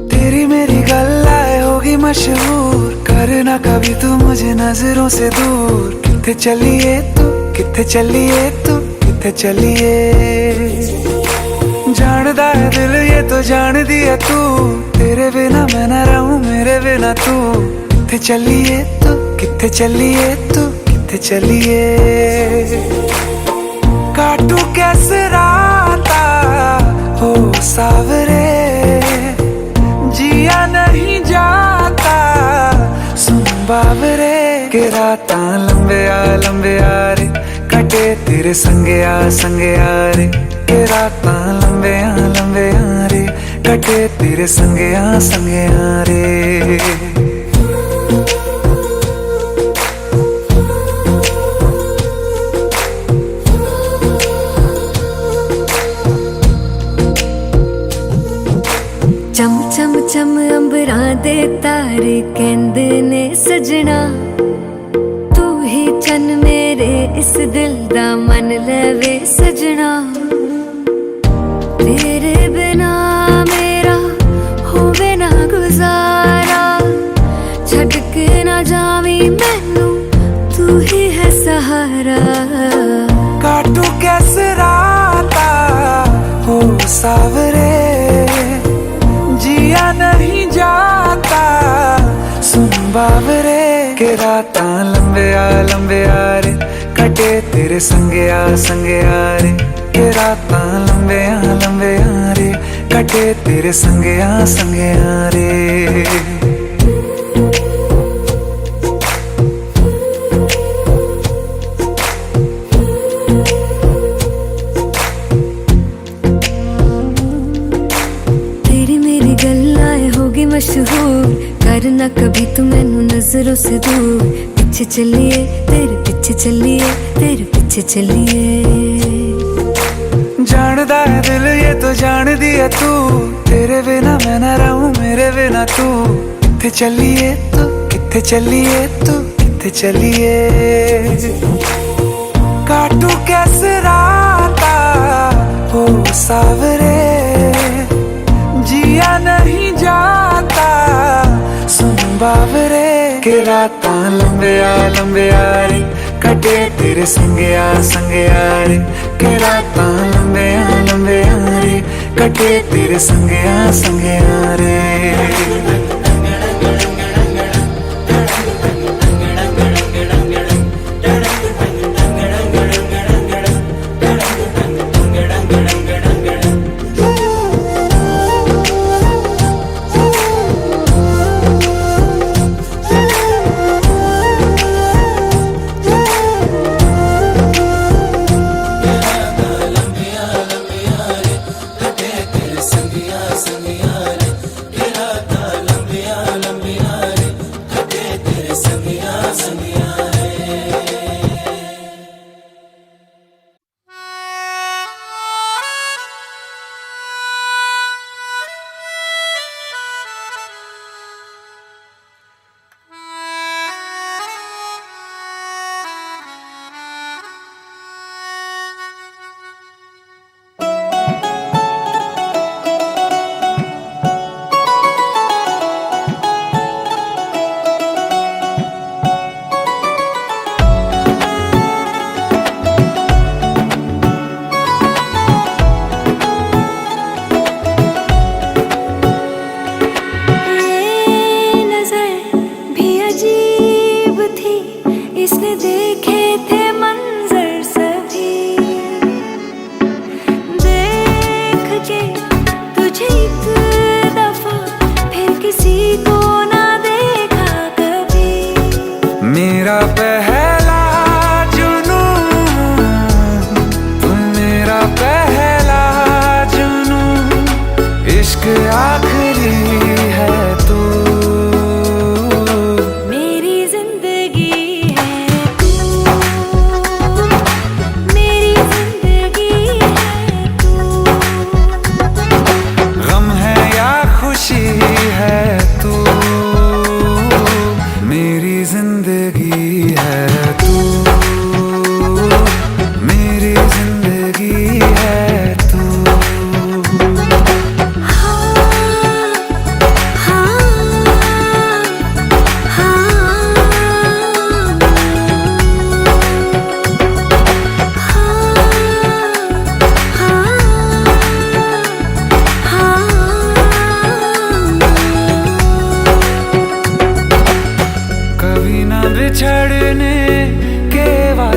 तेरी मेरी गल्लाए होगी मशहूर, करना कभी तू मुझे नजरों से दूर। किथे चलिए तू, किथे चलिए तू, किथे चलिए। जानदा है दिल ये तो जान दिया तू, तेरे बिना मैं ना रहूं मेरे बिना तू। किथे चलिए तू, किथे चलिए तू, किथे चलिए। काटू कैसे राता हो सावरे, जिया नहीं जाता सुन बावरे। के राता लंबे आ रे, कटे तेरे संगे आ रे। के राता लंबे आ रे, कटे तेरे संगे आ रे। चम चम चम अंबरां दे तारे कहंदे ने सजना, तू ही चन मेरे इस दिल दा मन लवे सजना। तेरे बिना मेरा होवे ना गुजारा, छड़ के ना जावी मैनू तू ही है सहारा। काटू कैसे राता हो सावरे, जिया नहीं जाता सुन बावरे। के राता लंबे आ रे, कटे तेरे संगे आ रे। के राता लंबे आ रे, कटे तेरे संगे आ रे। मशहूर करना कभी तू मैनू नजरों से दूर। पीछे चलिए तेरे पीछे चलिए, तेरे पीछे चलिए। जानदा है दिल ये तो जान दिया तू, तेरे बिना मैं ना रहूं मेरे बिना तू। किथे चलिए तू, किथे चलिए तू, किथे चलिए। काटू कैसे राता हो सावरे, जिया नहीं जाता सुन बावरे। के राता लंबे आ रे, कटे तेरे संगे आ रे। के राता लंबे आ रे, कटे तेरे संगे आ रे।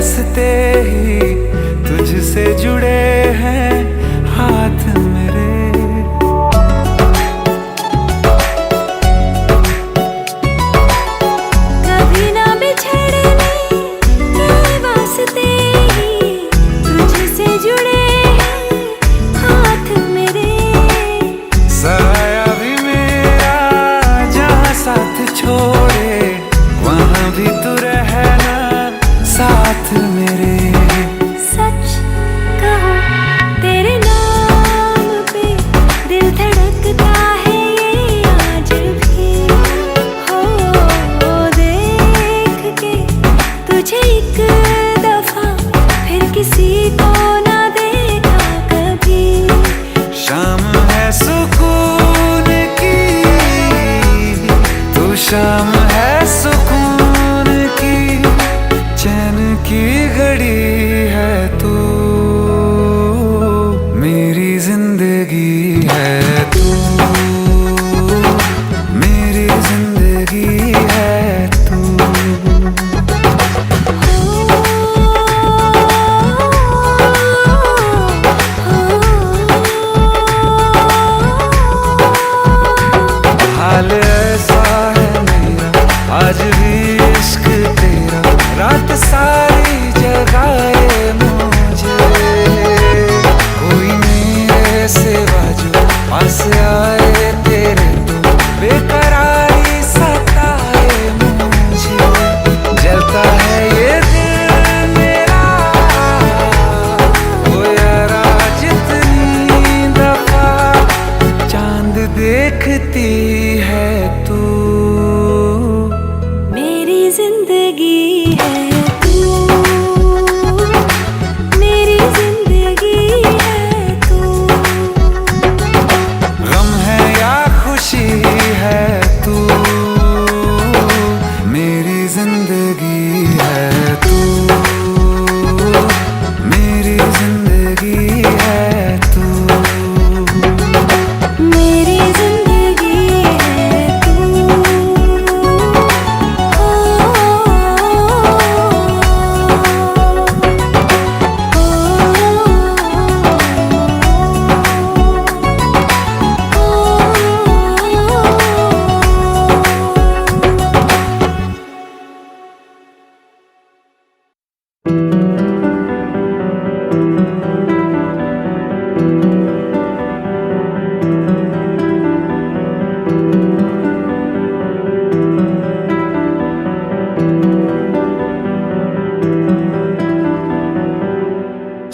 हंसते ही तुझसे जुड़े हैं हाथ मेरे। कभी ना बिछड़ने के वास्ते ही तुझसे जुड़े हैं हाथ मेरे। साया भी मेरा जहाँ साथ छोड़े वहाँ भी तू रहना साथ मेरे। सच कहो तेरे नाम पे दिल धड़कता है ये आज भी। हो देख के तुझे एक दफा फिर किसी को ना देखा कभी। शाम है सुकून की, तू शाम है सुकून की, चैन की घड़ी है तू, मेरी जिंदगी है तू, मेरी जिंदगी है तू। हाल ऐसा है मेरा आज भी इश्क तेरा, रात सारी जगाए मुझे। कोई मेरे सिवा जो पास आए तेरे तो बेकरारी सताए मुझे। जलता है ये दिल मेरा ओ यारा जितनी दफा चांद देखती है तू, मेरी जिंदगी है तू, मेरी जिंदगी है तू। गम है या खुशी है तू, मेरी जिंदगी है तू, मेरी जिंदगी है तू, मेरी जिंदगी है तू।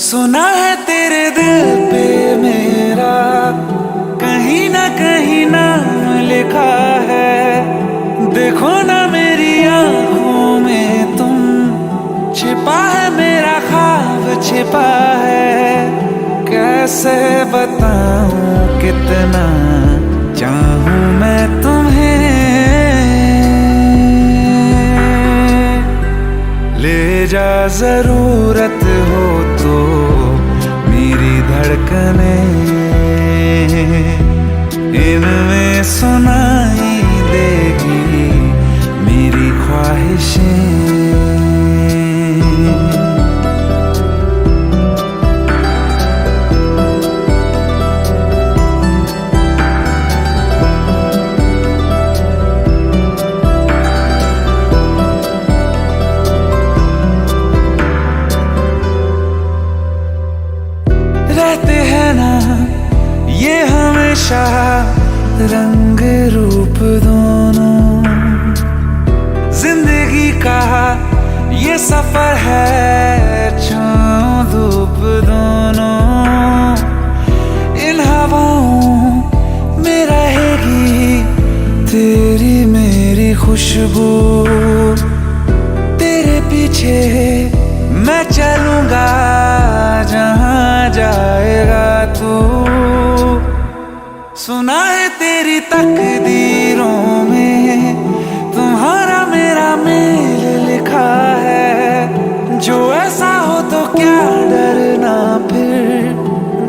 सुना है तेरे दिल पे मेरा कहीं ना कहीं नाम लिखा है। देखो ना मेरी आंखों में तुम, छिपा है मेरा ख्वाब छिपा है। कैसे बताऊं कितना चाहूं मैं तुम्हें, ले जा जरूरत हो तो मेरी धड़कने, इनमें सुनाई देगी मेरी ख्वाहिशें। रहते हैं ना ये हमेशा रंग रूप दोनों, जिंदगी का ये सफर है छाँव धूप दोनों। इन हवाओं में रहेगी तेरी मेरी खुशबू, तेरे पीछे मैं चलूंगा जहाँ जाएगा तू। सुना है तेरी तकदीरों में तुम्हारा मेरा मेल लिखा है। जो ऐसा हो तो क्या डरना फिर,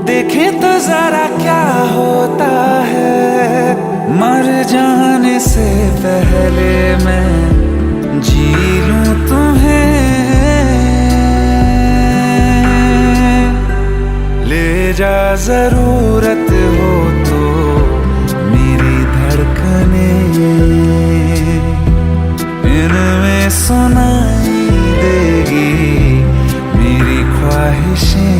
देखें तो जरा क्या होता है। मर जाने से पहले मैं जी लूं तुम्हें, जा जरूरत हो तो मेरी धड़कने इनमें सुनाई देगी मेरी ख्वाहिशें।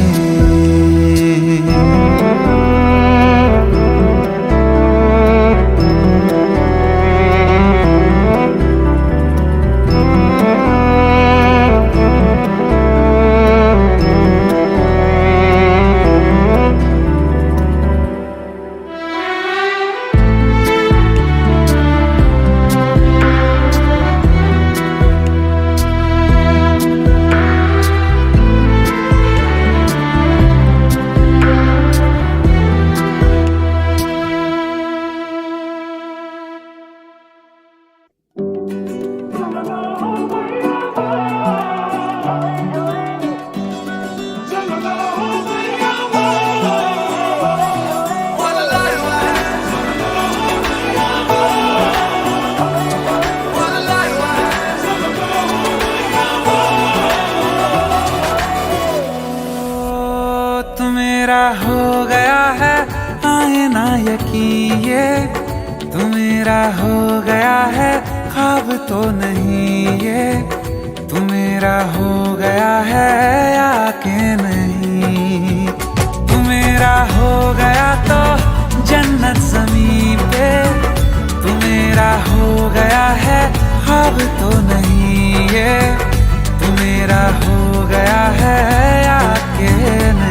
मेरा हो गया है आए ना यकीन ये तू मेरा हो गया है ख्वाब तो नहीं ये तू मेरा हो गया है या के नहीं। तू मेरा हो गया तो जन्नत ज़मीन पे तू मेरा हो गया है ख्वाब तो नहीं ये तू मेरा हो गया है या के नहीं।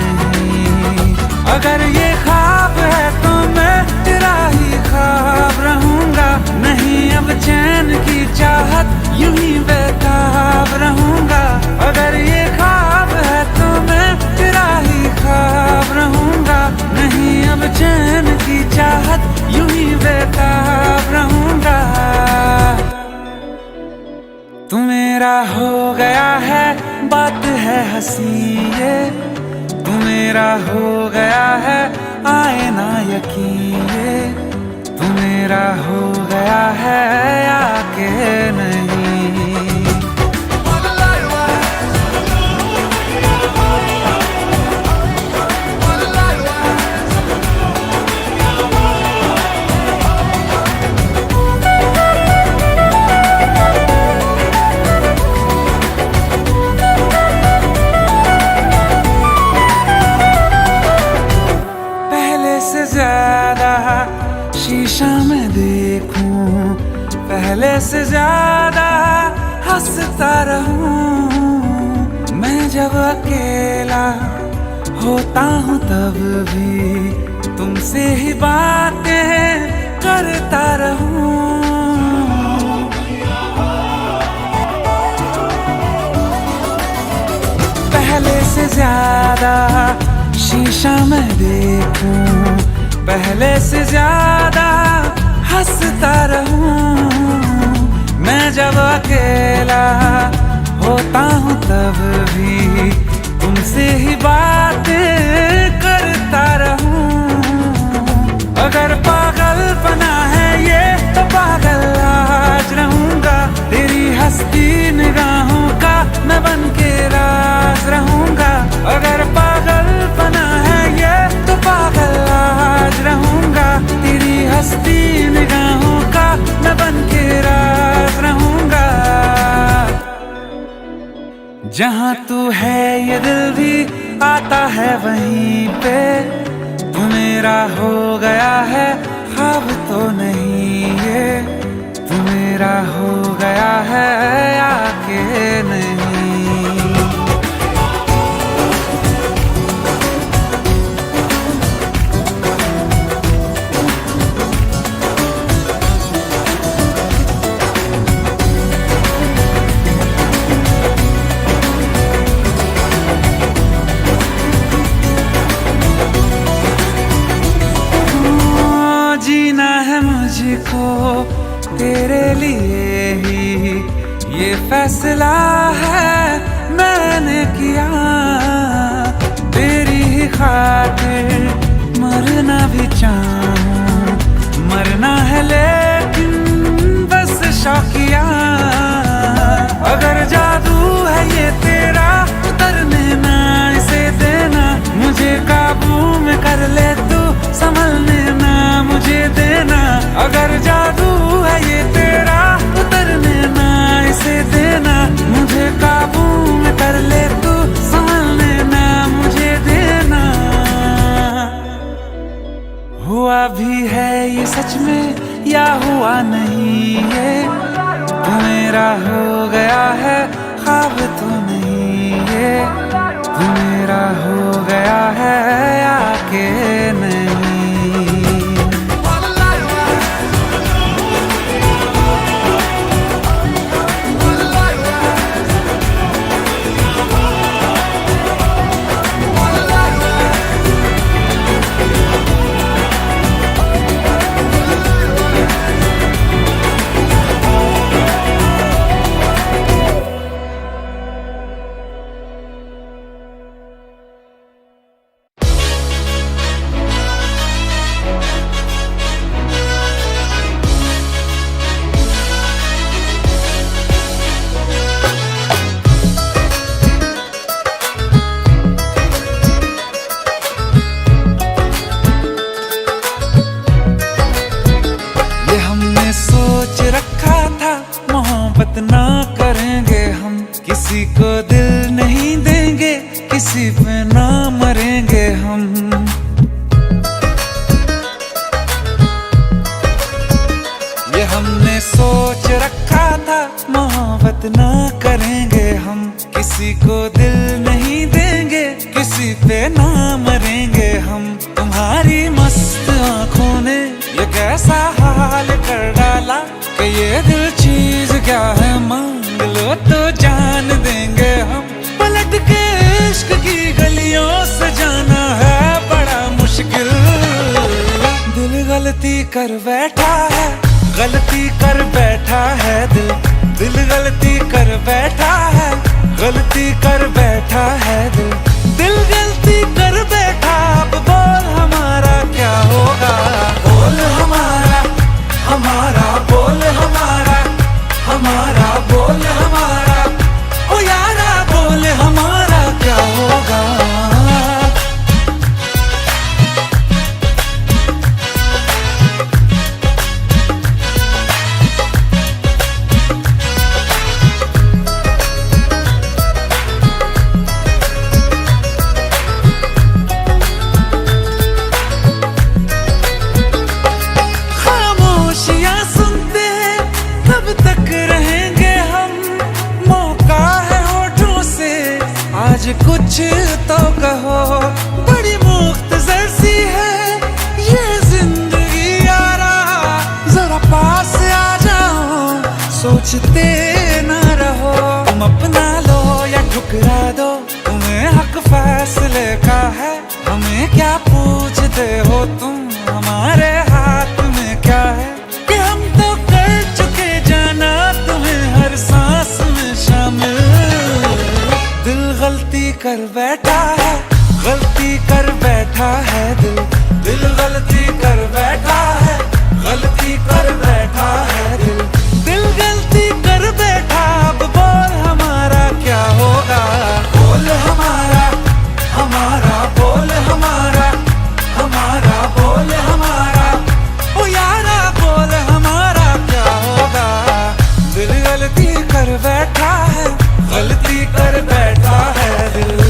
अगर ये ख्वाब है तो मैं तेरा ही ख्वाब रहूंगा, नहीं अब चैन की चाहत यूं ही बेताब रहूंगा। अगर ये ख्वाब है तो मैं तेरा ही ख्वाब रहूंगा, नहीं अब चैन की चाहत यूं ही बेताब रहूंगा। तू मेरा हो गया है बात है हंसी ये तू मेरा हो गया है आए ना यकीन ये तू मेरा हो गया है या के नहीं। ज्यादा शीशा में देखूं पहले से ज्यादा हंसता रहूं। मैं जब अकेला होता हूँ तब भी तुमसे ही बातें करता रहूं। पहले से ज्यादा शीशा में देखूं पहले से ज्यादा हंसता रहूं। मैं जब अकेला होता हूँ तब भी तुमसे ही बातें करता रहूं। अगर पागलपना है ये तो पागल आज रहूंगा, तेरी हंसती निगाहों का मैं बन के राज रहूंगा। अगर पागलपना है ये तो पागल आज रहूंगा, तेरी हंसती निगाहों का मैं बन के राज रहूंगा। जहाँ तू है ये दिल भी आता है वहीं पे तू मेरा हो गया है ख्वाब तो नहीं ये तू मेरा हो गया है या के नहीं। जीना है मुझको तेरे लिए ही ये फैसला या हुआ नहीं ये, तू मेरा हो गया है ख्वाब तो नहीं ये, तू मेरा हो गया है या के नहीं। सोच रखा था मोहब्बत ना करेंगे हम, किसी को दिल नहीं देंगे, किसी पे ना मरेंगे हम। ये हमने सोच रखा था मोहब्बत ना करेंगे हम, किसी को दिल नहीं देंगे, किसी पे ना मरेंगे हम। तुम्हारी मस्त आंखों ने ये कैसा हाल कर डाला कि ये दिल चीज क्या है मांग लो तो जान देंगे हम। पलट के इश्क की गलियों से जाना है बड़ा मुश्किल, दिल गलती कर बैठा है, गलती कर बैठा है दिल, दिल गलती कर बैठा है, गलती कर बैठा है दिल, दिल गलती कर बैठा। अब बोल हमारा क्या होगा, बोल हमारा हमारा बोल हमारा हमारा बोल हमारा, ओ यारा बोल हमारा क्या होगा। कुछ तो कहो, बड़ी मुख्तसर सी है ये जिंदगी यारा, जरा पास आ जाओ सोचते ना रहो। तुम अपना लो या ठुकरा दो, तुम्हें हक फैसले का है, हमें क्या पूछते हो तुम, हमारे हाथ में क्या है कि हम तो कर चुके जाना तुम्हें हर सांस में शामिल। दिल गलती कर बैठा है, गलती कर बैठा है दिल, दिल गलती कर बैठा है, गलती कर बैठा है दिल, दिल गलती कर बैठा। अब बोल हमारा क्या होगा, बोल हमारा हमारा बोल हमारा हमारा बोल हमारा, ओ यारा बोल हमारा क्या होगा। दिल गलती कर बैठा है, गलती कर बैठा है दिल।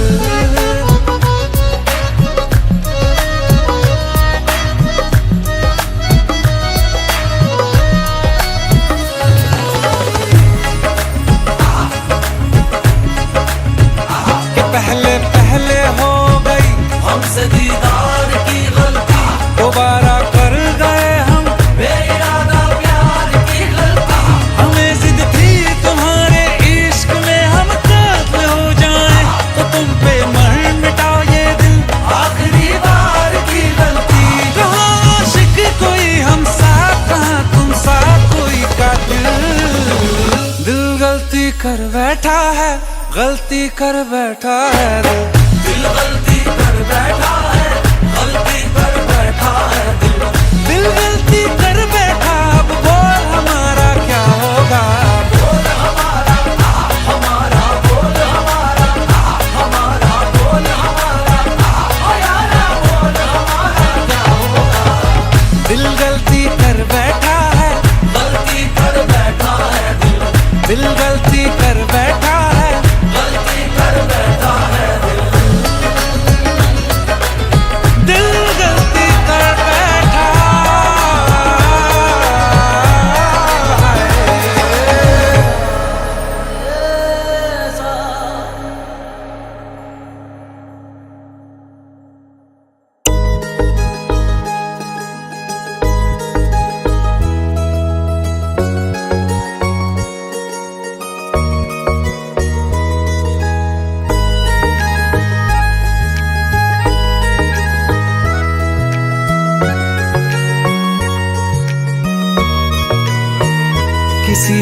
पहले पहले हो गई हमसे दीदार की गलती, दोबारा कर गए हम बेइरादा प्यार की गलती। हमें जिद थी तुम्हारे इश्क में हम काबिल हो जाएं, तो तुम पे मर मिटाओ ये दिल, आखिरी बार की गलती। कहाँ आशिक कोई हम साथ, कहाँ तुम साथ कोई कातिल। दिल गलती कर बैठा है, गलती कर बैठा है दिल, दिल गलती कर बैठा है, गलती कर बैठा है दिल, दिल गलती कर बैठा। अब बोल हमारा क्या होगा, बोल हमारा हमारा बोल हमारा हमारा बोल हमारा, ओ यारा बोल हमारा क्या होगा। दिल गलती कर बैठा है, गलती कर बैठा है दिल, दिल गलती कर बैठा है, गलती कर बैठा है दिल।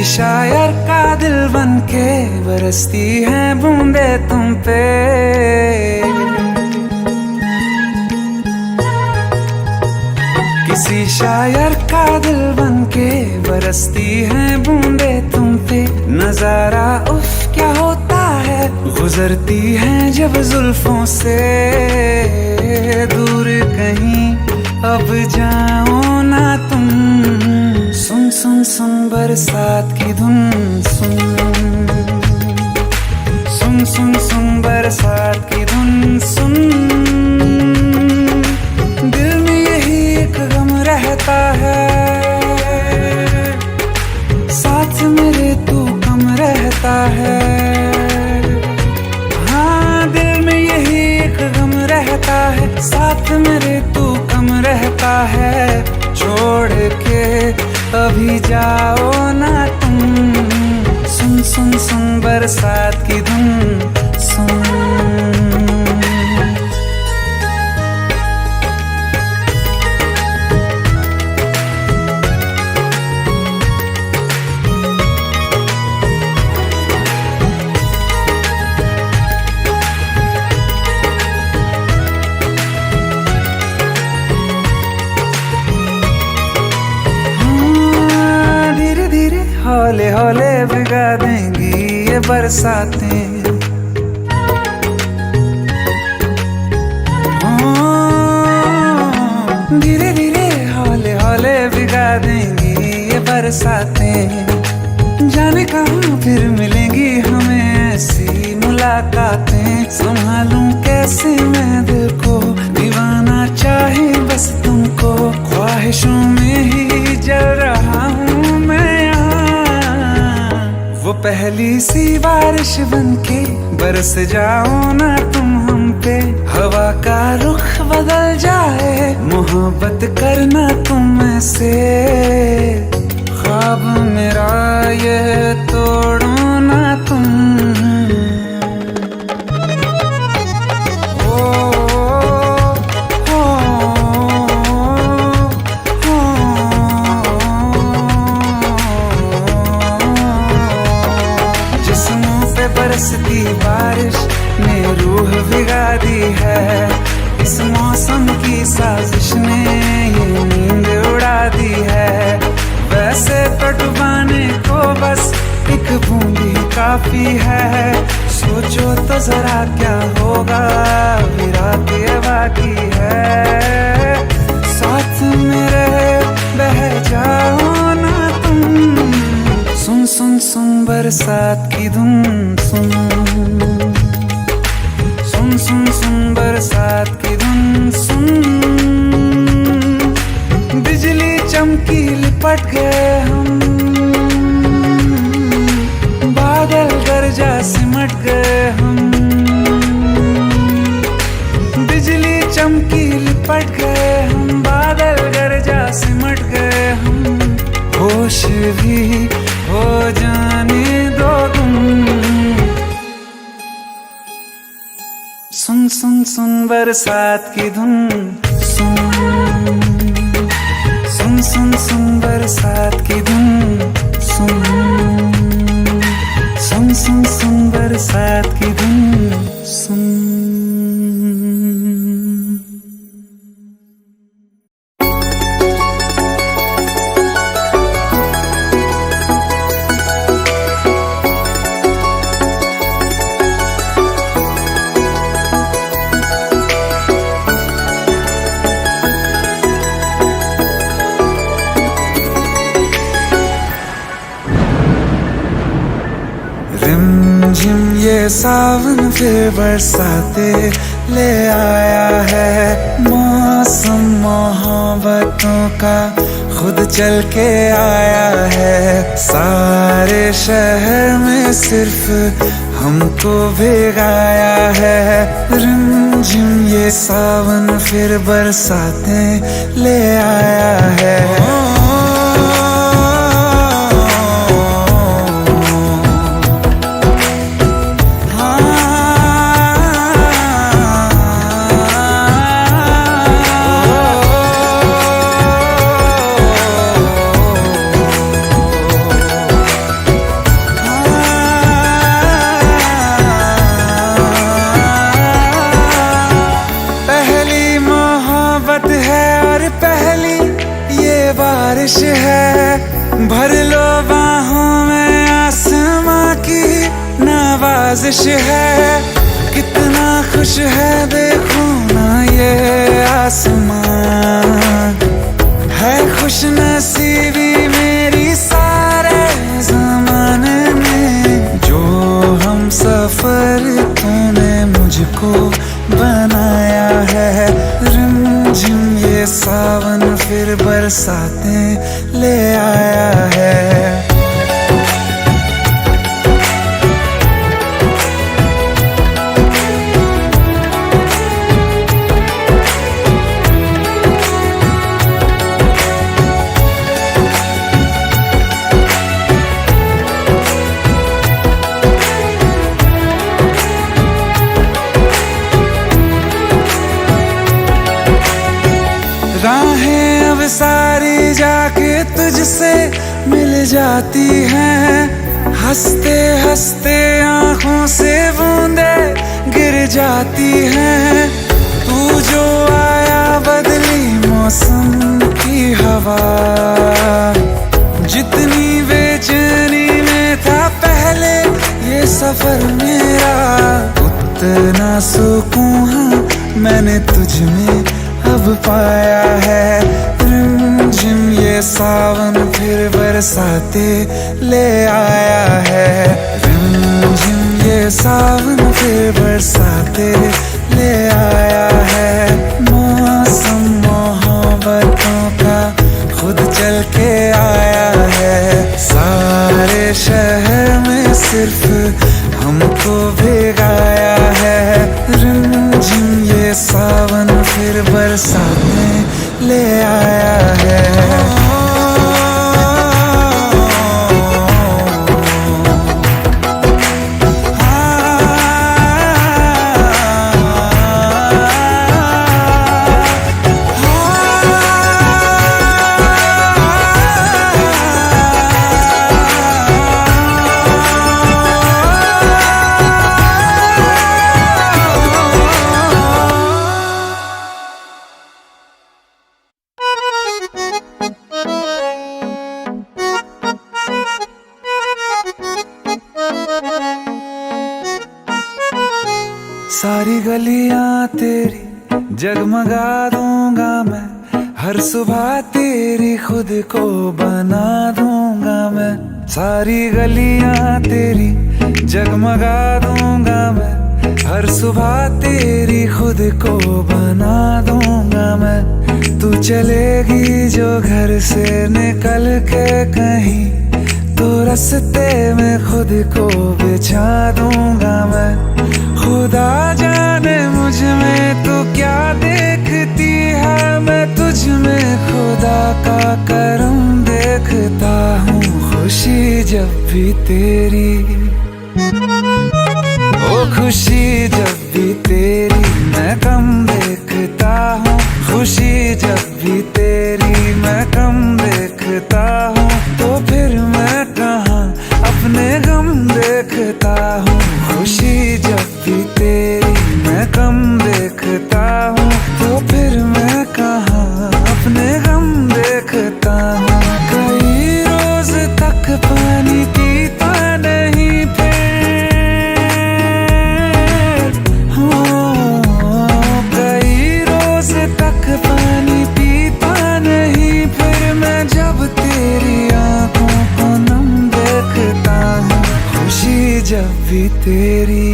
शायर का दिल बन के बरसती है बूंदे तुम पे। किसी शायर का दिल बन के बरसती है बूंदे तुम पे। नजारा उफ क्या होता है, गुजरती है जब जुल्फों से। दूर कहीं अब जाओ ना तुम, सुन सुन सुन बरसात की धुन। सुन सुन सुन सुन बरसात की धुन। सुन दिल में यही एक गम रहता है, साथ मेरे तू कम रहता है। हाँ दिल में यही एक गम रहता है, साथ मेरे तू कम रहता है। छोड़ के अभी जाओ ना तुम, सुन सुन सुन बरसात की धुन। सुन हौले हौले भिगा देंगी ये बरसातें। धीरे धीरे हौले हौले भिगा देंगी ये बरसातें। जाने कहाँ फिर मिलेंगी हमें ऐसी मुलाकातें। संभालूं कैसे मैं दिल को, दीवाना चाहे बस तुमको। ख्वाहिशों में ही जल रहा हूँ मैं वो पहली सी बारिश बनके। बरस जाओ ना तुम हम पे, हवा का रुख बदल जाए। मोहब्बत करना तुम ऐसे, ख्वाब मेरा ये तोड़ो ना तुम। बरसती बारिश ने रूह भिगा दी है। इस मौसम की साजिश ने ये नींद उड़ा दी है। वैसे तो डुबाने को बस एक बूंदी काफी है। सोचो तो जरा क्या होगा, अभी रात ये बाकी है। साथ मेरे बह जाओ ना तुम, सुन सुन सुन बरसात की धुन। सुन सुन सुन सुन बरसात की धुन। सुन बिजली चमकी लिपट गए हम, बादल गरजा सिमट गए हम। बिजली चमकी लिपट गए हम, बादल गरजा सिमट गए हम। होश भी हो जाने दो तुम, सुन सुन सुन बरसात की धुन। सुन सुन सुन सुन बरसात की धुन। सुन सुन सुन सुन बरसात की धुन। सुन रिमझिम ये सावन फिर बरसाते ले आया है। मौसम मोहब्बतों का खुद चल के आया है। सारे शहर में सिर्फ हमको भिगाया है। रिमझिम ये सावन फिर बरसाते ले आया है। साजिश है, कितना खुश है देखो ना ये आसमान। है खुश नसीबी मेरी सारे ज़माने में, जो हम सफर तूने मुझको बनाया है। रिमझिम ये सावन फिर बरसातें ले आया है। राहें अब सारी जाके तुझसे मिल जाती हैं, हंसते हंसते आंखों से बूंदे गिर जाती हैं। तू जो आया बदली मौसम की हवा, जितनी बेचैनी में था पहले ये सफर मेरा, उतना सुकून मैंने तुझ में अब पाया है। रिमझिम ये सावन फिर बरसाते ले आया है। रिमझिम ये सावन फिर बरसाते ले आया है। मौसम मोहब्बतों का खुद चल के आया है। सारे शहर में सिर्फ हमको भिगाया है। रिमझिम ये सावन फिर बरसातें ले आया है। सारी गलियां तेरी जगमगा दूंगा मैं, हर सुबह तेरी खुद को बना दूंगा मैं। सारी गलियां तेरी जगमगा दूंगा मैं, हर सुबह तेरी खुद को बना दूंगा मैं। तू चलेगी जो घर से निकल के कहीं, तो रास्ते में खुद को बिछा दूंगा मैं। खुदा जाने मुझ में तो क्या देखती है, मैं तुझ में खुदा का करम देखता हूँ। खुशी जब भी तेरी, ओ खुशी जब भी तेरी मैं कम देखता हूँ। खुशी जब भी तेरी मैं कम देखता हूँ, तो फिर मैं कहाँ अपने गम देखता हूँ। खुशी जब भी तेरी मैं कम देखता हूँ, तो फिर मैं कहाँ अपने गम देखता हूँ। कई रोज तक पानी पीता नहीं फिर, हो कई रोज तक पानी पीता नहीं फिर, मैं जब तेरी आंखों को नम देखता हूँ। खुशी जब भी तेरी।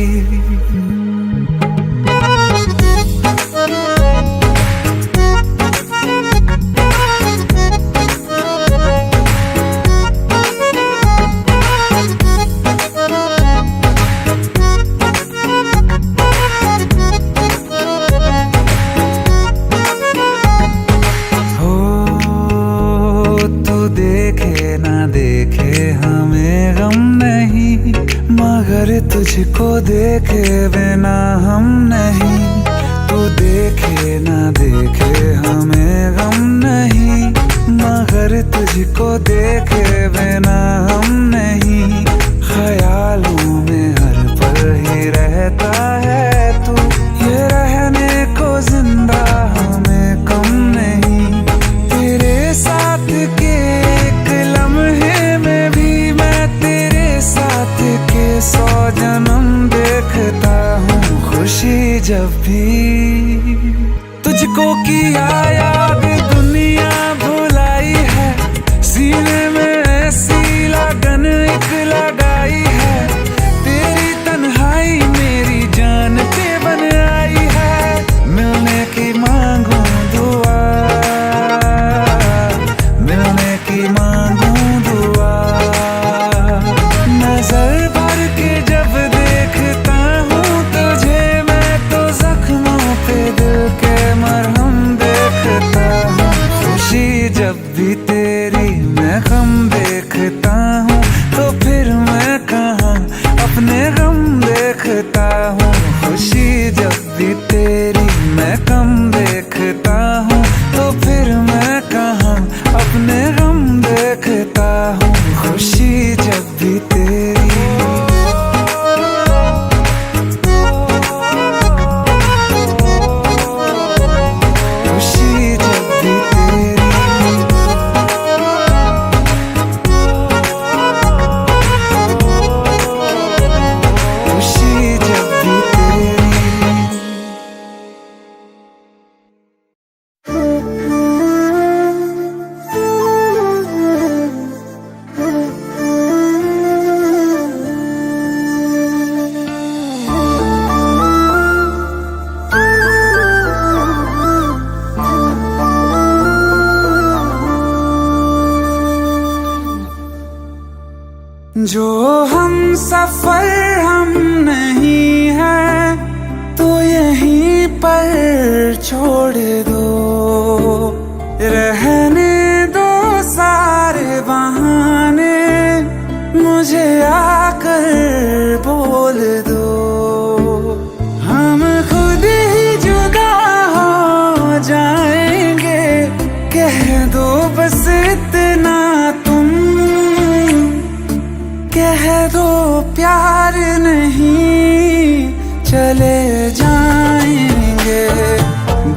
देखे ना देखे हमें गम नहीं, मगर तुझको देखे बिना हम नहीं। तू देखे ना देखे हमें गम नहीं, मगर तुझको देखे बिना हम नहीं। ख्यालों में हर पल ही रहता है तू, ये रहने को जिंदा हमें कम नहीं। तेरे साथ के एक लम्हे में भी मैं तेरे साथ के 100 जन्म जब भी तुझको किया याद दुनिया भुलाई है, सीने में ऐसी लगन एक लगाई है, तेरी तन्हाई मेरी जान पे बन आई है। मिलने की मांगू दुआ, मिलने की मांगू दुआ, नजर भर के जब देखता हूँ तुझे मैं तो जख्मों पे दिल के मरहम देखता हूँ। खुशी जब भी तेरी मैं गम देखता हूँ, तो फिर मैं कहाँ अपने गम देखता हूँ। खुशी जब भी तेरी मैं गम देखता हूँ, तो फिर मैं कहाँ अपने गम देखता हूँ। खुशी जब भी तेरी, खुशी जब भी तेरी, खुशी जब भी तेरी। जो हम सफर हम नहीं हैं, तो यहीं पर छोड़ दो, रहने दो सारे बहाने, मुझे आकर बोल दो। हम खुद ही जुदा हो जाएंगे, कह दो बस इतना तुम, कह दो प्यार नहीं चले जाएंगे।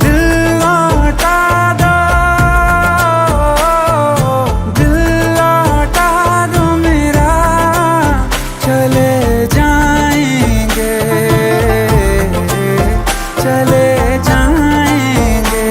दिल लौटा दो, दिल लौटा दो मेरा, चले जाएंगे, चले जाएंगे।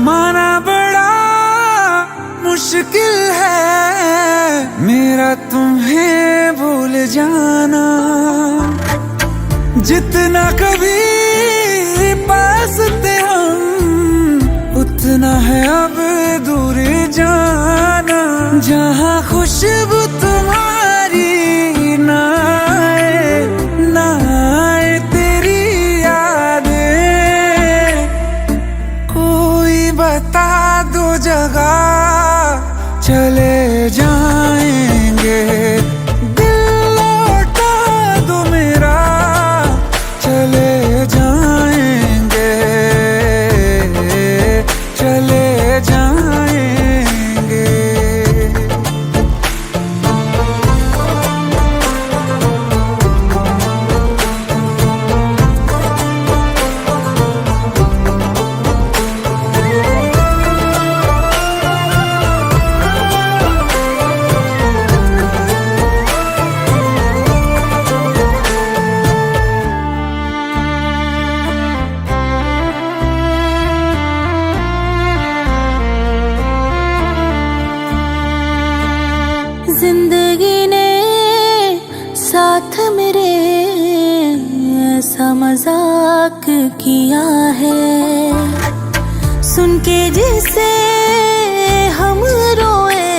माना बड़ा मुश्किल है मेरा तुम्हें भूल जाना, जितना कभी पास थे हम उतना है अब दूर जाना। जहाँ खुशबू तुम्हारी ना आए, ना आए तेरी यादें, कोई बता दो जगह चले जाएंगे। दिल लौटा दो मेरा, चले जाएंगे, चले जाएंगे। जिंदगी ने साथ मेरे ऐसा मजाक किया है, सुन के जिसे हम रोए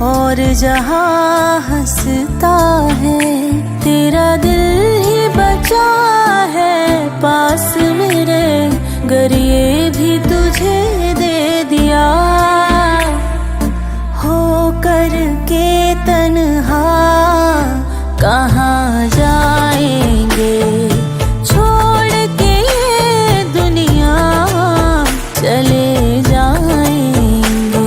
और जहाँ हंसता है, तेरा दिल ही बचा है पास मेरे, गर ये भी तुझे दे दिया हो करके तन्हा, कहाँ जाएंगे छोड़ के ये दुनिया, चले जाएंगे।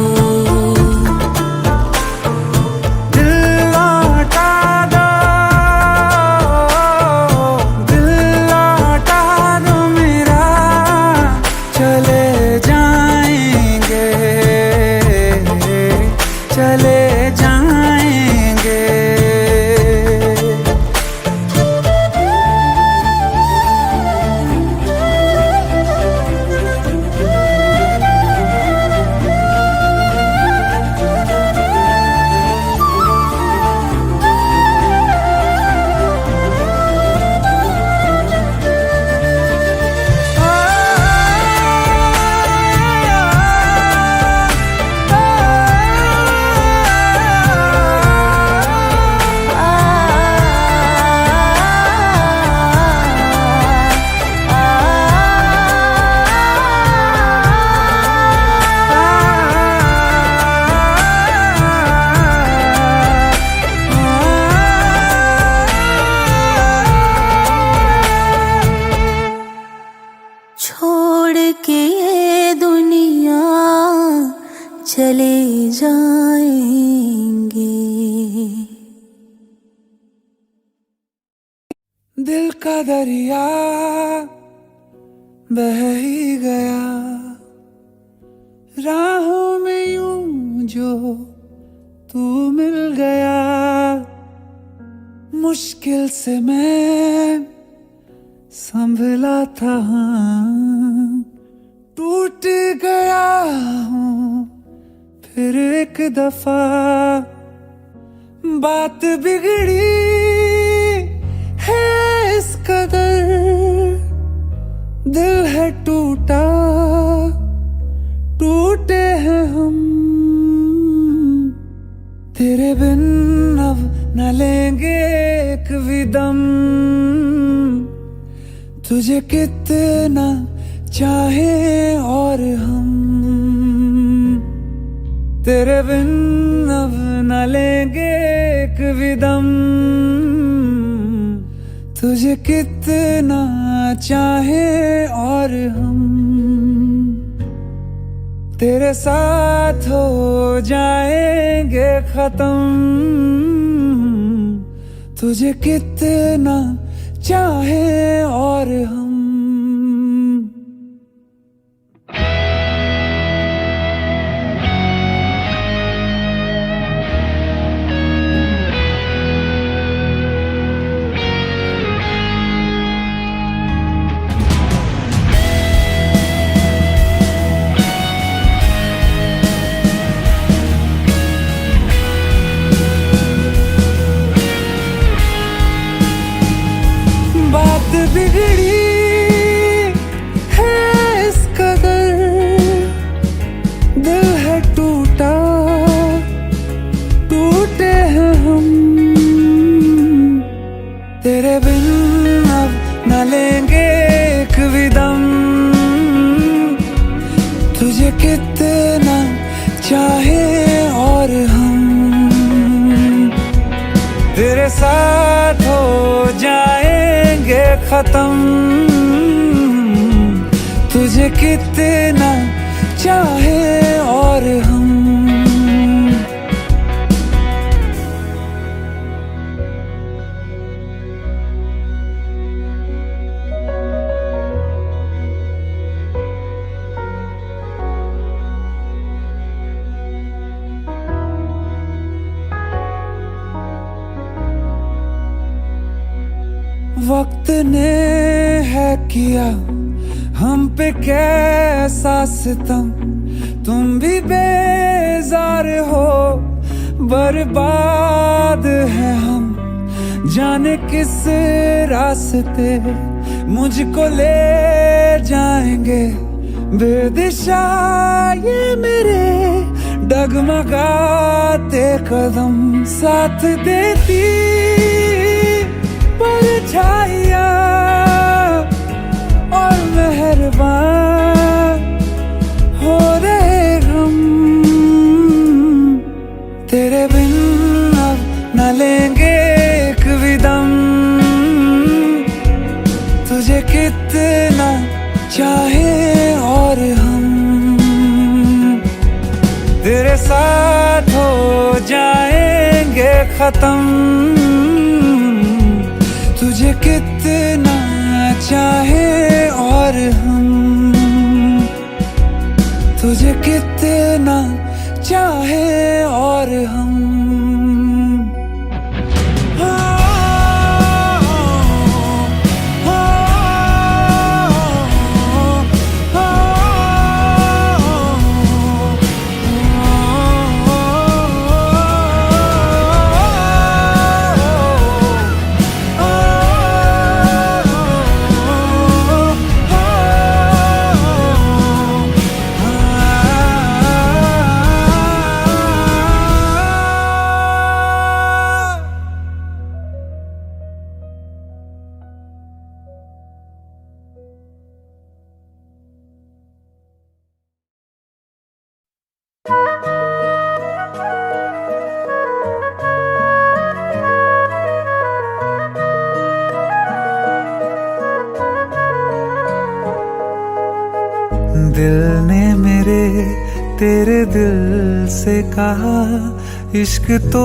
चले जाएंगे। छोड़ के ये दुनिया चले जाएंगे। दिल का दरिया बह ही गया, राहों में यूं जो तू मिल गया। मुश्किल से मैं संभला था, टूट गया हूँ फिर एक दफा। बात बिगड़ी है इस कदर, दिल है टूटा, टूटे हैं हम। तेरे बिन अब न लेंगे एक भी दम, तुझे कितना चाहे और हम। तेरे बिन अब न लेंगे एक भी दम, तुझे कितना चाहे और हम। तेरे साथ हो जाएंगे खत्म, तुझे कितना चाहे और हम। बात बिगड़ी है इस कदर, दिल है टूटा, टूटे हैं हम। तेरे बिन अब न लेंगे एक भी दम, तुझे कितना चाहे और हम। तेरे साथ हो जाएंगे खत्म, तुझे कितना चाहे और हम। वक्त ने है किया हम पे कैसा सितम, तुम भी बेजार हो, बर्बाद है हम। जाने किस रास्ते मुझको ले जाएंगे, बेदिशा ये मेरे डगमगाते कदम। साथ देती परछाइयाँ और मेहरबान हो रहे हम। तेरे बिन अब न लेंगे एक भी दम, तुझे कितना चाहे और हम। तेरे साथ हो जाएंगे खत्म, तुझे कितना चाहे और हम। तुझे कितना चाहे और और हम। दिल ने मेरे तेरे दिल से कहा, इश्क तो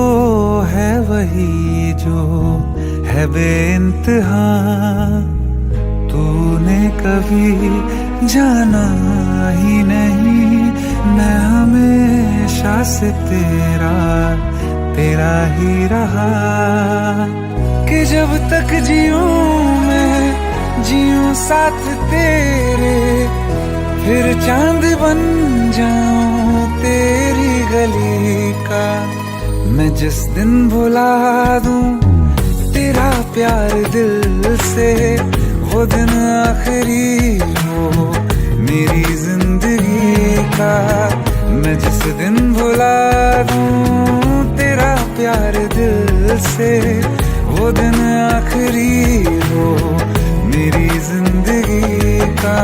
है वही जो है बेइंतहा। तूने कभी जाना ही नहीं, मैं हमेशा से तेरा ही रहा। कि जब तक जीऊं मैं जीऊं साथ तेरे, फिर चांद बन जाऊं तेरी गली का। मैं जिस दिन भुला दूं तेरा प्यार दिल से, वो दिन आखिरी हो मेरी जिंदगी का। मैं जिस दिन भुला दूं तेरा प्यार दिल से, वो दिन आखिरी हो मेरी जिंदगी का।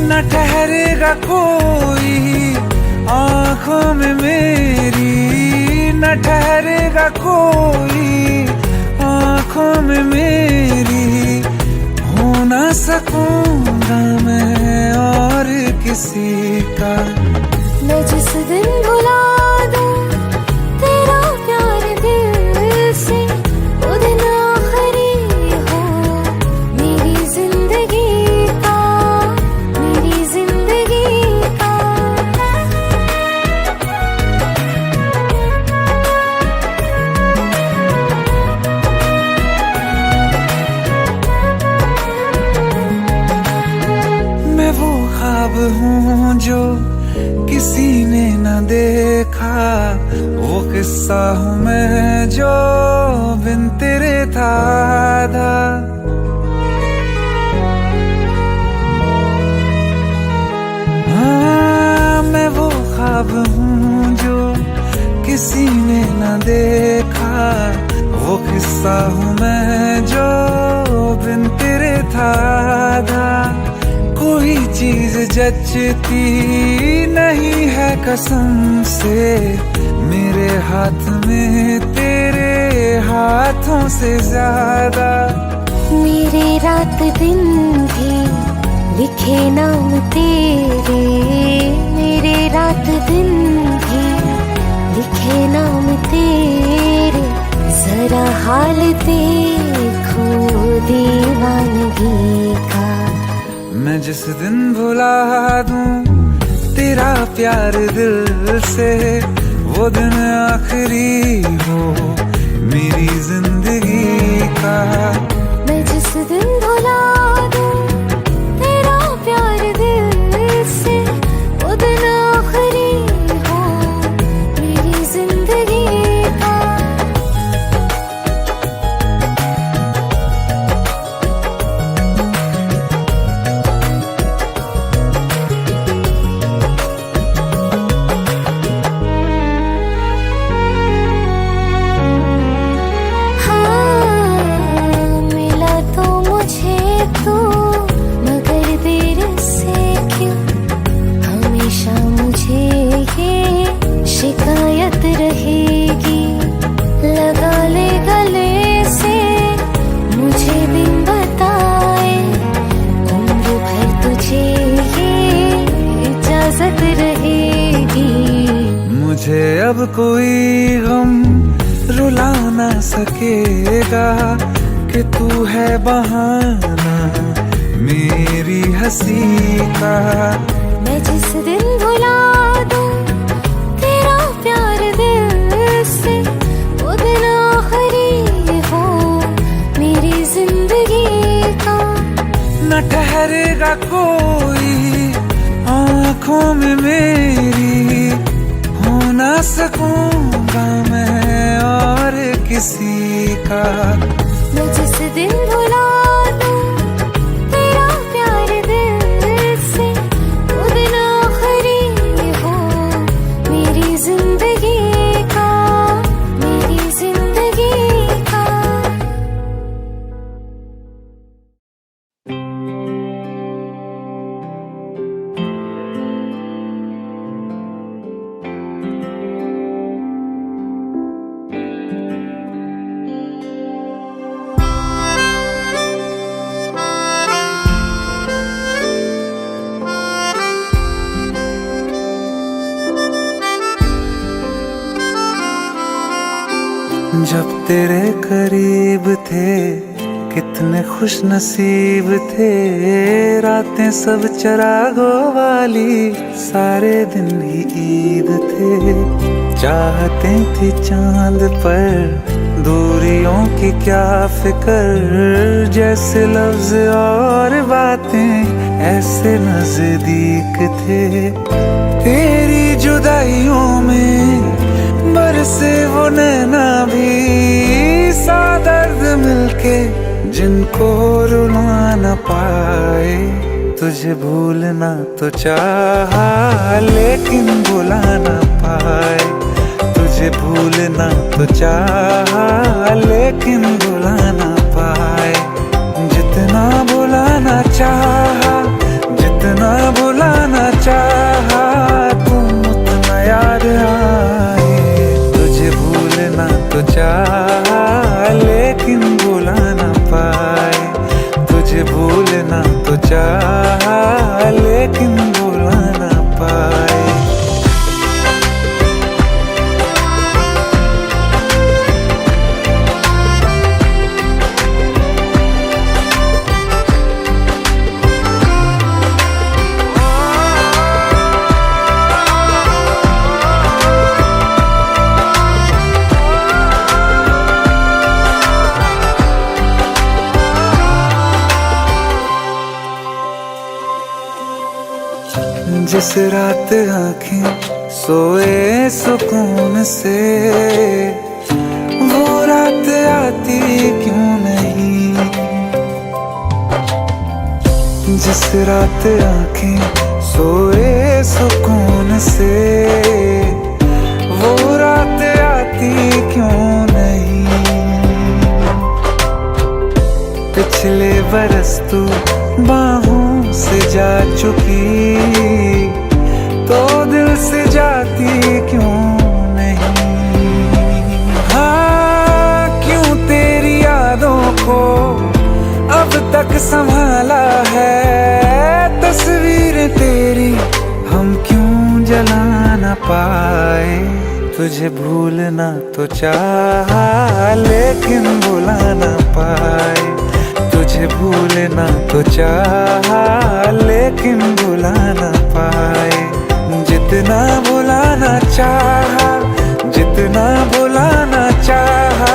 न ठहरेगा कोई आँखों में मेरी, न ठहरेगा कोई आँखों में मेरी। हो ना सकूंगा मैं और किसी का। मैं जिस दिन भुला दूं तेरा प्यार दिल से, वो दिन आखिरी हो मेरी जिंदगी का, मेरी जिंदगी का। मैं वो ख्वाब हूँ जो किसी ने न देखा, वो किस्सा हूँ मैं जो बिन तेरे था आधा। हाँ, मैं वो ख्वाब हूँ जो किसी ने न देखा, वो किस्सा हूँ मैं जो बिन तेरे था आधा। कोई चीज जचती नहीं है कसम से, मेरे हाथ में तेरे हाथों से ज्यादा। मेरे रात दिन भी लिखे नाम तेरे, मेरे रात दिन भी लिखे नाम तेरे। जरा हाल देखो दीवानगी का। मैं जिस दिन भुला दूं तेरा प्यार दिल से, वो दिन आखिरी हो मेरी जिंदगी का। मैं जिस दिन भुला दूं तेरा प्यार दिल से, वो दिन आखिरी हो मेरी जिंदगी का। शिकायत रहेगी, लगा ले गले से मुझे बिन बताए। उम्र भर तुझे ये इजाजत रहेगी। मुझे अब कोई गम रुला ना सकेगा, कि तू है बहाना मेरी हंसी का। मैं जिस दिन भुला दूं तेरा प्यार दिल बनूंगा मैं और किसी का। मैं जिस दिन भुला दूं तेरा प्यार दिल से, वो दिन आखिरी हो मेरी जिंदगी का, मेरी जिंदगी का। जब तेरे करीब थे कितने खुश नसीब थे, रातें सब चरागों वाली, सारे दिन ही ईद थे। चाहते थी चांद पर दूरियों की क्या फिक्र, जैसे लफ्ज और बातें ऐसे नजदीक थे। तेरी जुदाइयों में बरसे वो नैना भी, सा दर्द मिलके जिनको रुला न पाए। तुझे भूलना तो चाहा लेकिन भुला न पाए, तुझे भूलना तो चाहा लेकिन भुला न पाए। जितना भुलाना चाहा, जितना भुलाना चाहा, तुम उतना याद आए। तुझे भूलना तो चाहा लेकिन भुला न पाए, तुझे भूलना तो चाहा लेकिन भुला न पाए। जिस रात आँखें सोए सुकून से, वो रात आती क्यों नहीं। जिस रात आँखें सोए सुकून से, वो रात आती क्यों नहीं। पिछले बरस तू बाहों से जा चुकी, तो दिल से जाती क्यों नहीं। हाँ, क्यों तेरी यादों को अब तक संभाला है, तस्वीर तेरी हम क्यों जला न पाए। तुझे भूलना तो चाहा लेकिन भुला न पाए, तुझे भूलना तो चाहा लेकिन भुला न पाए। जितना भुलाना चाहा, जितना भुलाना चाहा,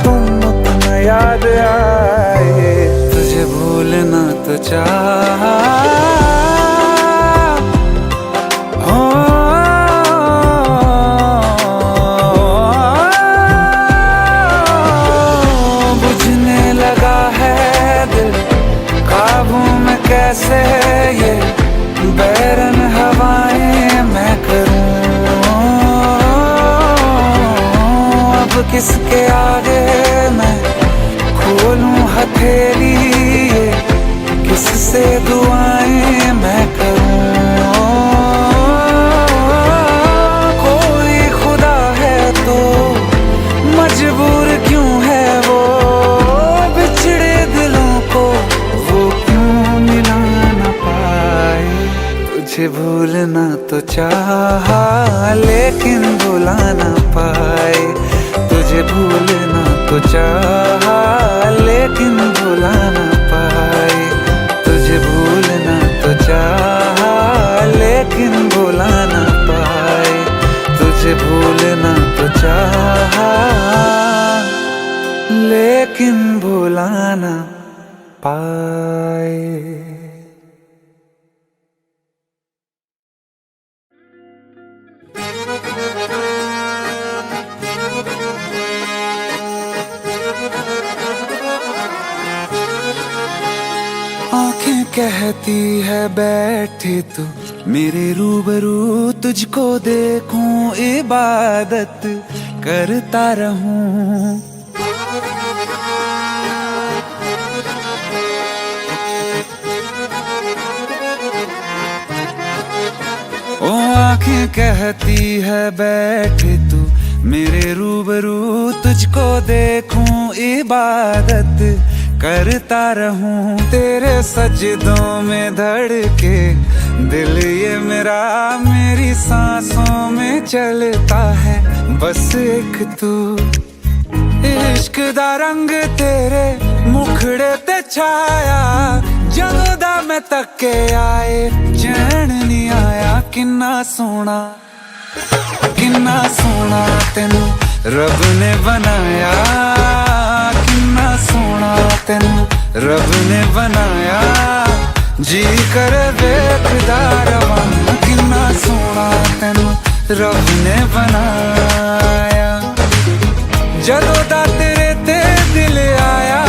तुम उतना याद आए। तुझे भूलना तो चाहा, बुझने लगा है दिल काबू में कैसे, ये बैरन हवाएं मैं करूं। अब किसके आगे मैं खोलूं हथेली, ये किससे दुआएं मैं करूं। कोई खुदा है तो मजबूर क्यों है वो, बिछड़े दिलों को वो क्यों मिला न पाए। तुझे भूलना तो चाहा लेकिन भुला न पाए, तुझे भूलना तो चाहा लेकिन भुला न पाए। तुझे भूलना तो चाहा लेकिन भुला न पाए, तुझे भूलना तो चाहा लेकिन भुला न पाए। कहती है बैठे तू मेरे रूबरू, तुझको देखूं इबादत करता रहूं। ओ आंखें कहती है बैठे तू मेरे रूबरू, तुझको देखूं इबादत करता रहूं। तेरे सजदों में धड़के दिल ये मेरा, मेरी सांसों में चलता है बस एक तू। इश्क दा रंग तेरे मुखड़े ते छाया, जदों दा मैं तके आए चैन नहीं आया। किन्ना सोना तेनू रब ने बनाया, किन्ना सोना तेनू रब ने बनाया। जी कर वेखदा रवां, किन्ना सोना तेनू रब ने बनाया। जदों दा तेरे ते दिल आया,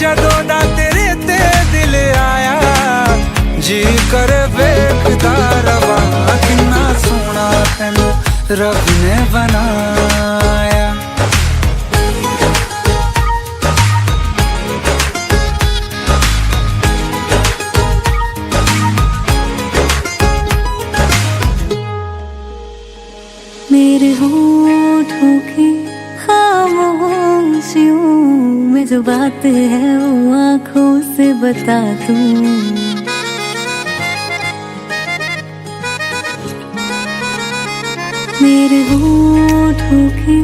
जदों दा तेरे ते दिल आया। जी कर वेखदा रवां, किन्ना सोना तेनू रब ने बनाया। मेरे होठों की खामोशियों में जो बात है वो आँखों से बता दूं। मेरे होठों की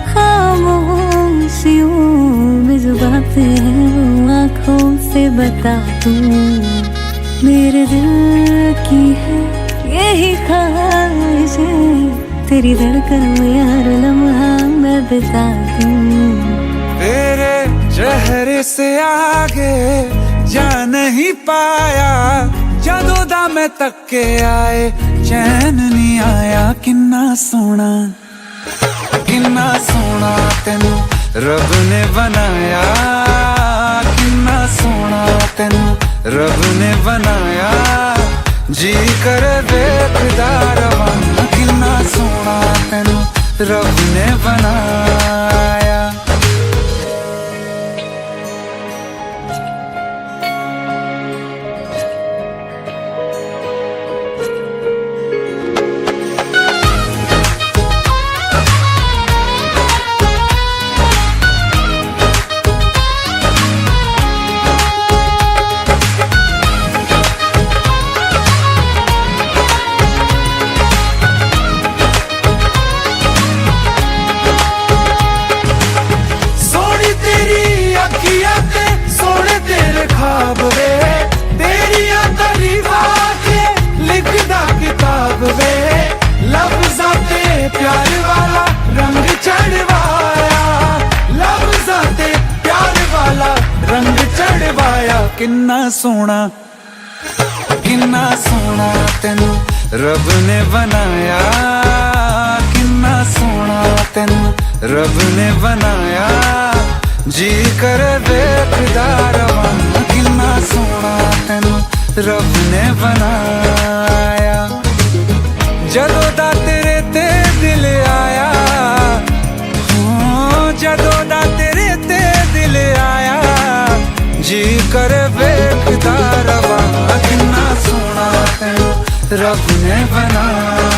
खामोशियों में जो बात है वो आँखों से बता दूं। मेरे दिल की है यही ख्वाहिशें, तेरी धड़कन में हर लम्हा मैं बिता दूं। तेरे चेहरे से आगे जा नहीं पाया, जदों दा मैं तके आए चैन नहीं आया। किन्ना सोना तेनू रब ने बनाया, किन्ना सोना तेनू रब ने बनाया। जी कर वेखदा रवां, किन्ना सोना तेनू रब ने बनाया। किन्ना सोना तेनू रब ने बनाया, किन्ना सोना तेनू रब ने बनाया। जी कर वेखदा रवां, किन्ना सोना तेनू रब ने बनाया। जदों दा तेरे ते दिल आया, जदों दा तेरे ते दिल आया। जी कर वेखदा रवां, किन्ना सोना तेनू रब ने बनाया।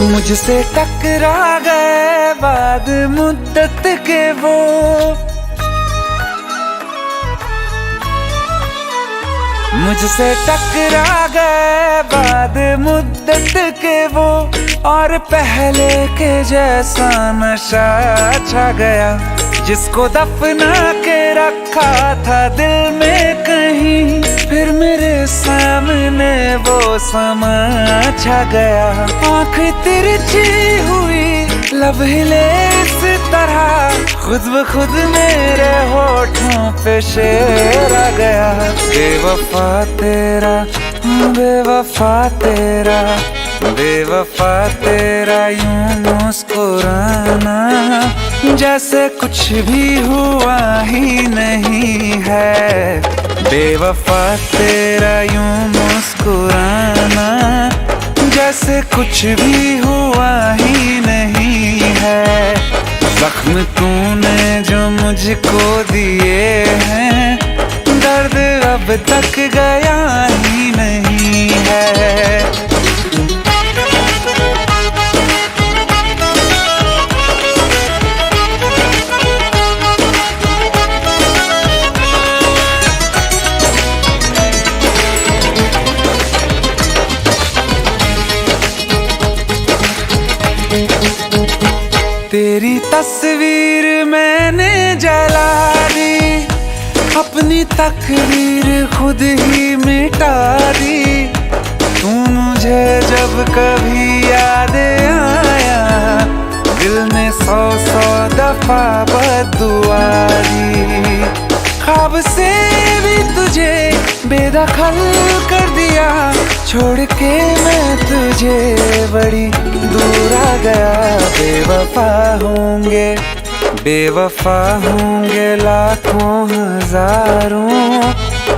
मुझसे टकरा गए बाद मुद्दत के वो, मुझसे टकरा गए बाद मुद्दत के वो, और पहले के जैसा नशा छा गया। जिसको दफना के रखा था दिल में कहीं, फिर मेरे सामने वो समा छा गया। आँख तिरछी हुई, लब हिले इस तरह, खुद ब खुद मेरे होठों पे शेर आ गया। बेवफा तेरा, बेवफा तेरा, बेवफा तेरा यूं मुस्कुराना, जैसे कुछ भी हुआ ही नहीं है। बेवफा तेरा यूं मुस्कुराना, जैसे कुछ भी हुआ ही नहीं है। जख्म तूने जो मुझको दिए हैं, दर्द अब तक गया ही नहीं है। तेरी तस्वीर मैंने जला दी, अपनी तकदीर खुद ही मिटा दी। तू मुझे जब कभी याद आया, दिल में 100 दफा बद्दुआ दी। ख्वाब से भी तुझे बेदखल कर दिया, छोड़ के मैं तुझे बड़ी दूर आ गया। बेवफा होंगे, बेवफा होंगे लाखों हजारों,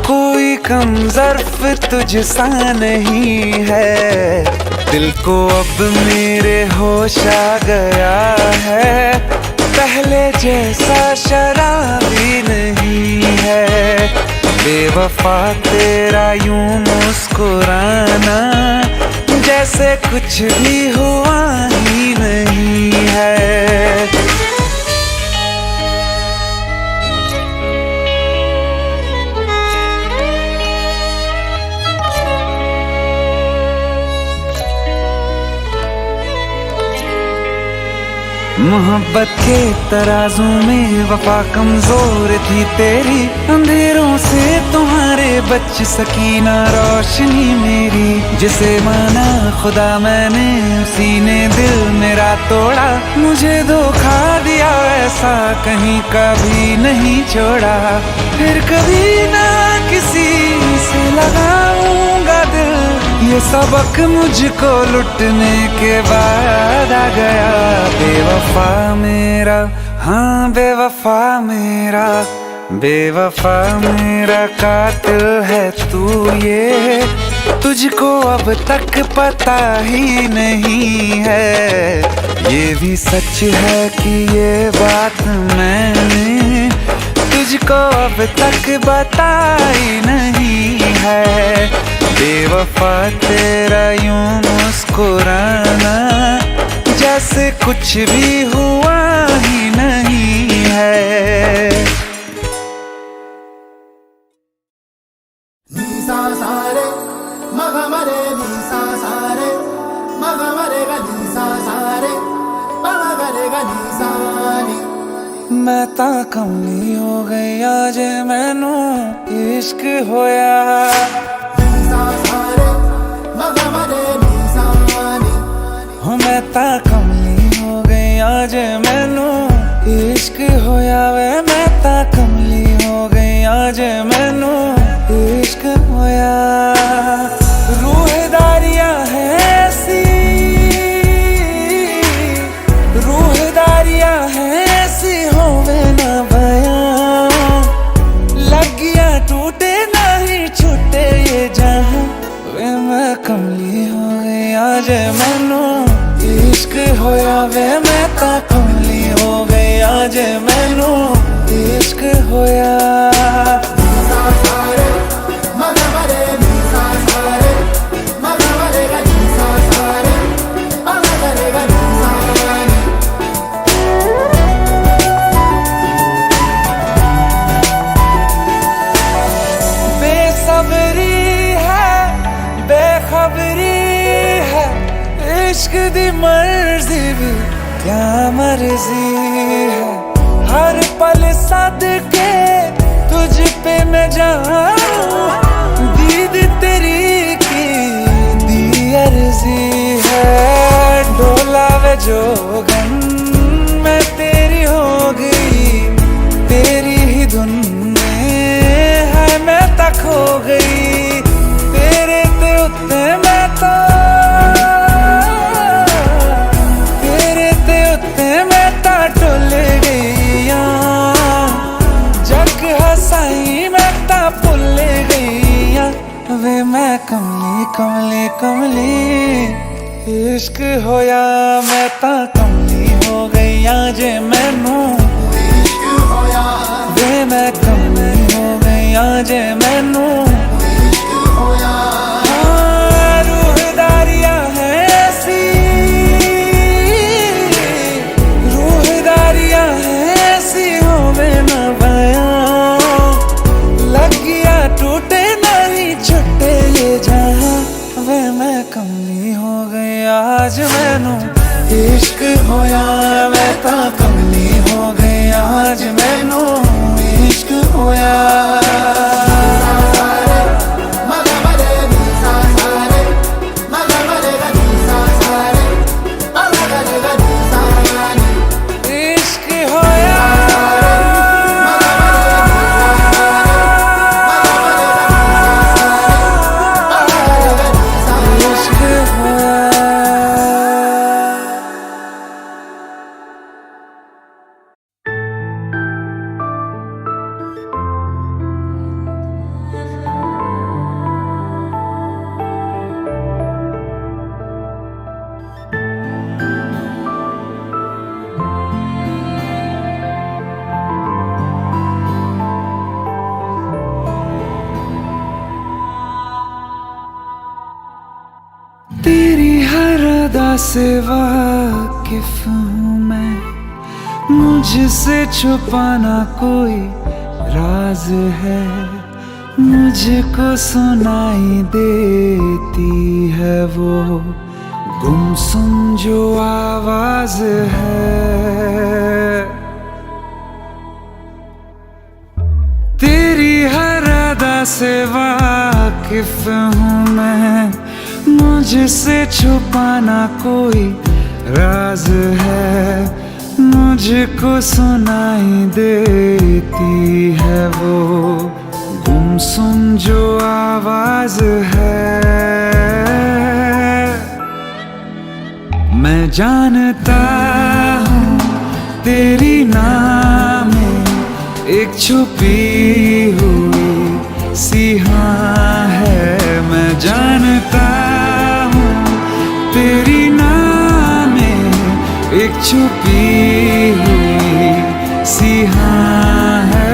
कोई कम ज़र्फ तुझसा नहीं है। दिल को अब मेरे होश आ गया है, पहले जैसा शराबी नहीं है। बेवफा तेरा यूं मुस्कुराना, जैसे कुछ भी हुआ ही नहीं है। मोहब्बत के तराजू में वफा कमजोर थी तेरी, अंधेरों से तुम्हारे बच सकी ना रोशनी मेरी। जिसे माना खुदा मैंने, उसी ने दिल मेरा तोड़ा। मुझे धोखा दिया ऐसा कहीं कभी नहीं छोड़ा, फिर कभी ना किसी से लगाऊंगा दिल। ये सबक मुझको लुटने के बाद आ गया। बेवफा मेरा, हाँ बेवफा मेरा, बेवफा मेरा कातिल है तू, ये तुझको अब तक पता ही नहीं है। ये भी सच है कि ये बात मैंने तुझको अब तक बताई नहीं है। बेवफा तेरा यूं मुस्कुराना, जैसे कुछ भी हुआ ही नहीं है। नीसा सारे मगा मरे, नीसा सारे मगा मरेगा, नीसा सारे मगा मरेगा, नीसा नी। मैं तां कमली हो गई आज मैनू इश्क होया। नीसा सारे मगा मरे, नीसा नी। हो मैं तां कमली हो गई आज मैनू इश्क होया वे। मैं तां कमली हो गई आज मैनू इश्क होया। रूहदारियां है ऐसी, रूहदारियां है ऐसी होवे ना बयां। लगिया टूटे नहीं छूटे ये जहां, वे मैं कमली हो गई आज मैनू इश्क होया वे। मैं तां कमली हो गई आज मैनू इश्क होया। नीसा सारे मगा मरे, नीसा सारे मगा मरेगा, नीसा सारे मगा मरेगा, नीसा नी। बेसब्री इश्क दी मर्जी भी क्या मर्जी है, हर पल सद के तुझ पे मैं जाऊं, दीद तेरी की दी अर्जी है। डोला वे जोगन मैं तेरी हो गई, तेरी ही धुन में है मैं तक हो गई, तेरे ते उत्ते मैं तो, तेरे ते उत्ते मैं ता डुल गई, जग हसाई मैं ता भुल गई। वे मैं कमली कमली कमली इश्क होया मैं ता कमली हो गई जे मैनू इश्क होया, वे मैं कमली हो गई जे मैनू इश्क होया। रूहदारियां है ऐसी, रूहदारियां है ऐसी होवे ना बयां, लगिया टूटे नहीं छुट्टे ये जहां। वे मैं कमली हो गई आज मैनू इश्क होया, मैं ता कमली हो गई आज मैनू इश्क होया। मगा मरे नी सा सा रे, मगा मरे गा नी सा सा रे, मगा मरे गा नी सा नी। इश्क होया, इश्क होया। तेरी हर अदा से वाकिफ हूँ मैं, मुझसे छुपाना कोई राज है, मुझको सुनाई देती है वो गुमसुम जो आवाज है। तेरी हर अदा से वाकिफ हूँ मैं, मुझसे छुपाना कोई राज है, मुझको सुनाई देती है वो गुमसुम जो आवाज है। मैं जानता हूँ तेरी नाम में एक छुपी हुई सी हाँ है, मैं जानता हूँ तेरी नाम में एक छुपी हुई सी हाँ है।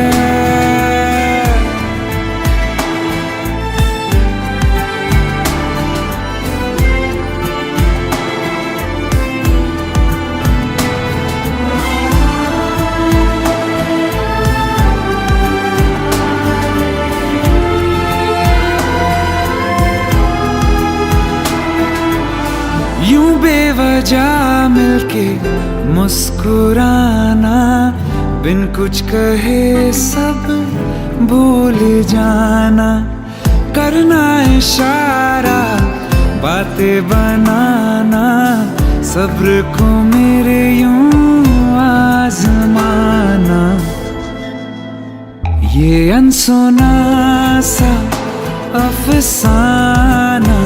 यूं बेवजह मिलके मुस्कुराना, बिन कुछ कहे सब भूल जाना, करना इशारा बातें बनाना, सब्र को मेरे यूं आजमाना। ये अनसुना सा अफसाना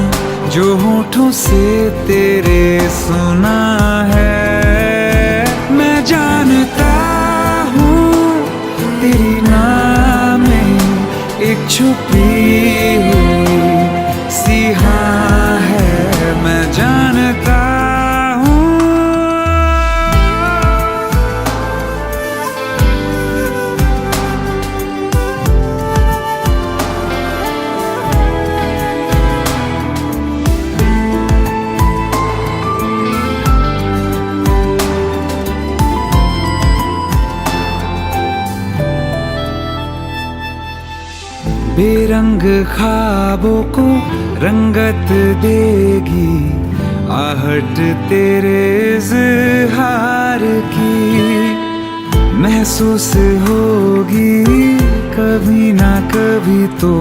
जो होठों से तेरे सुना है, मैं जानता हूँ तेरी नाम में एक छुपी हुई सी हाँ है, मैं जानता हूँ। बेरंग ख्वाबों को रंगत देगी आहट तेरे इज़हार की महसूस होगी कभी ना कभी तो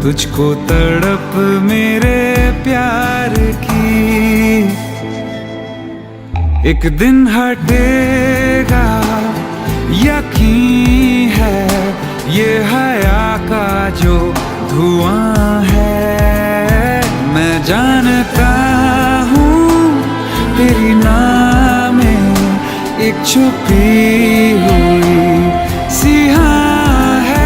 तुझको तड़प मेरे प्यार की। एक दिन हटेगा यकीन है ये हया का जो धुआं है। मैं जानता हूँ तेरी नाम में एक छुपी हुई सिहा है।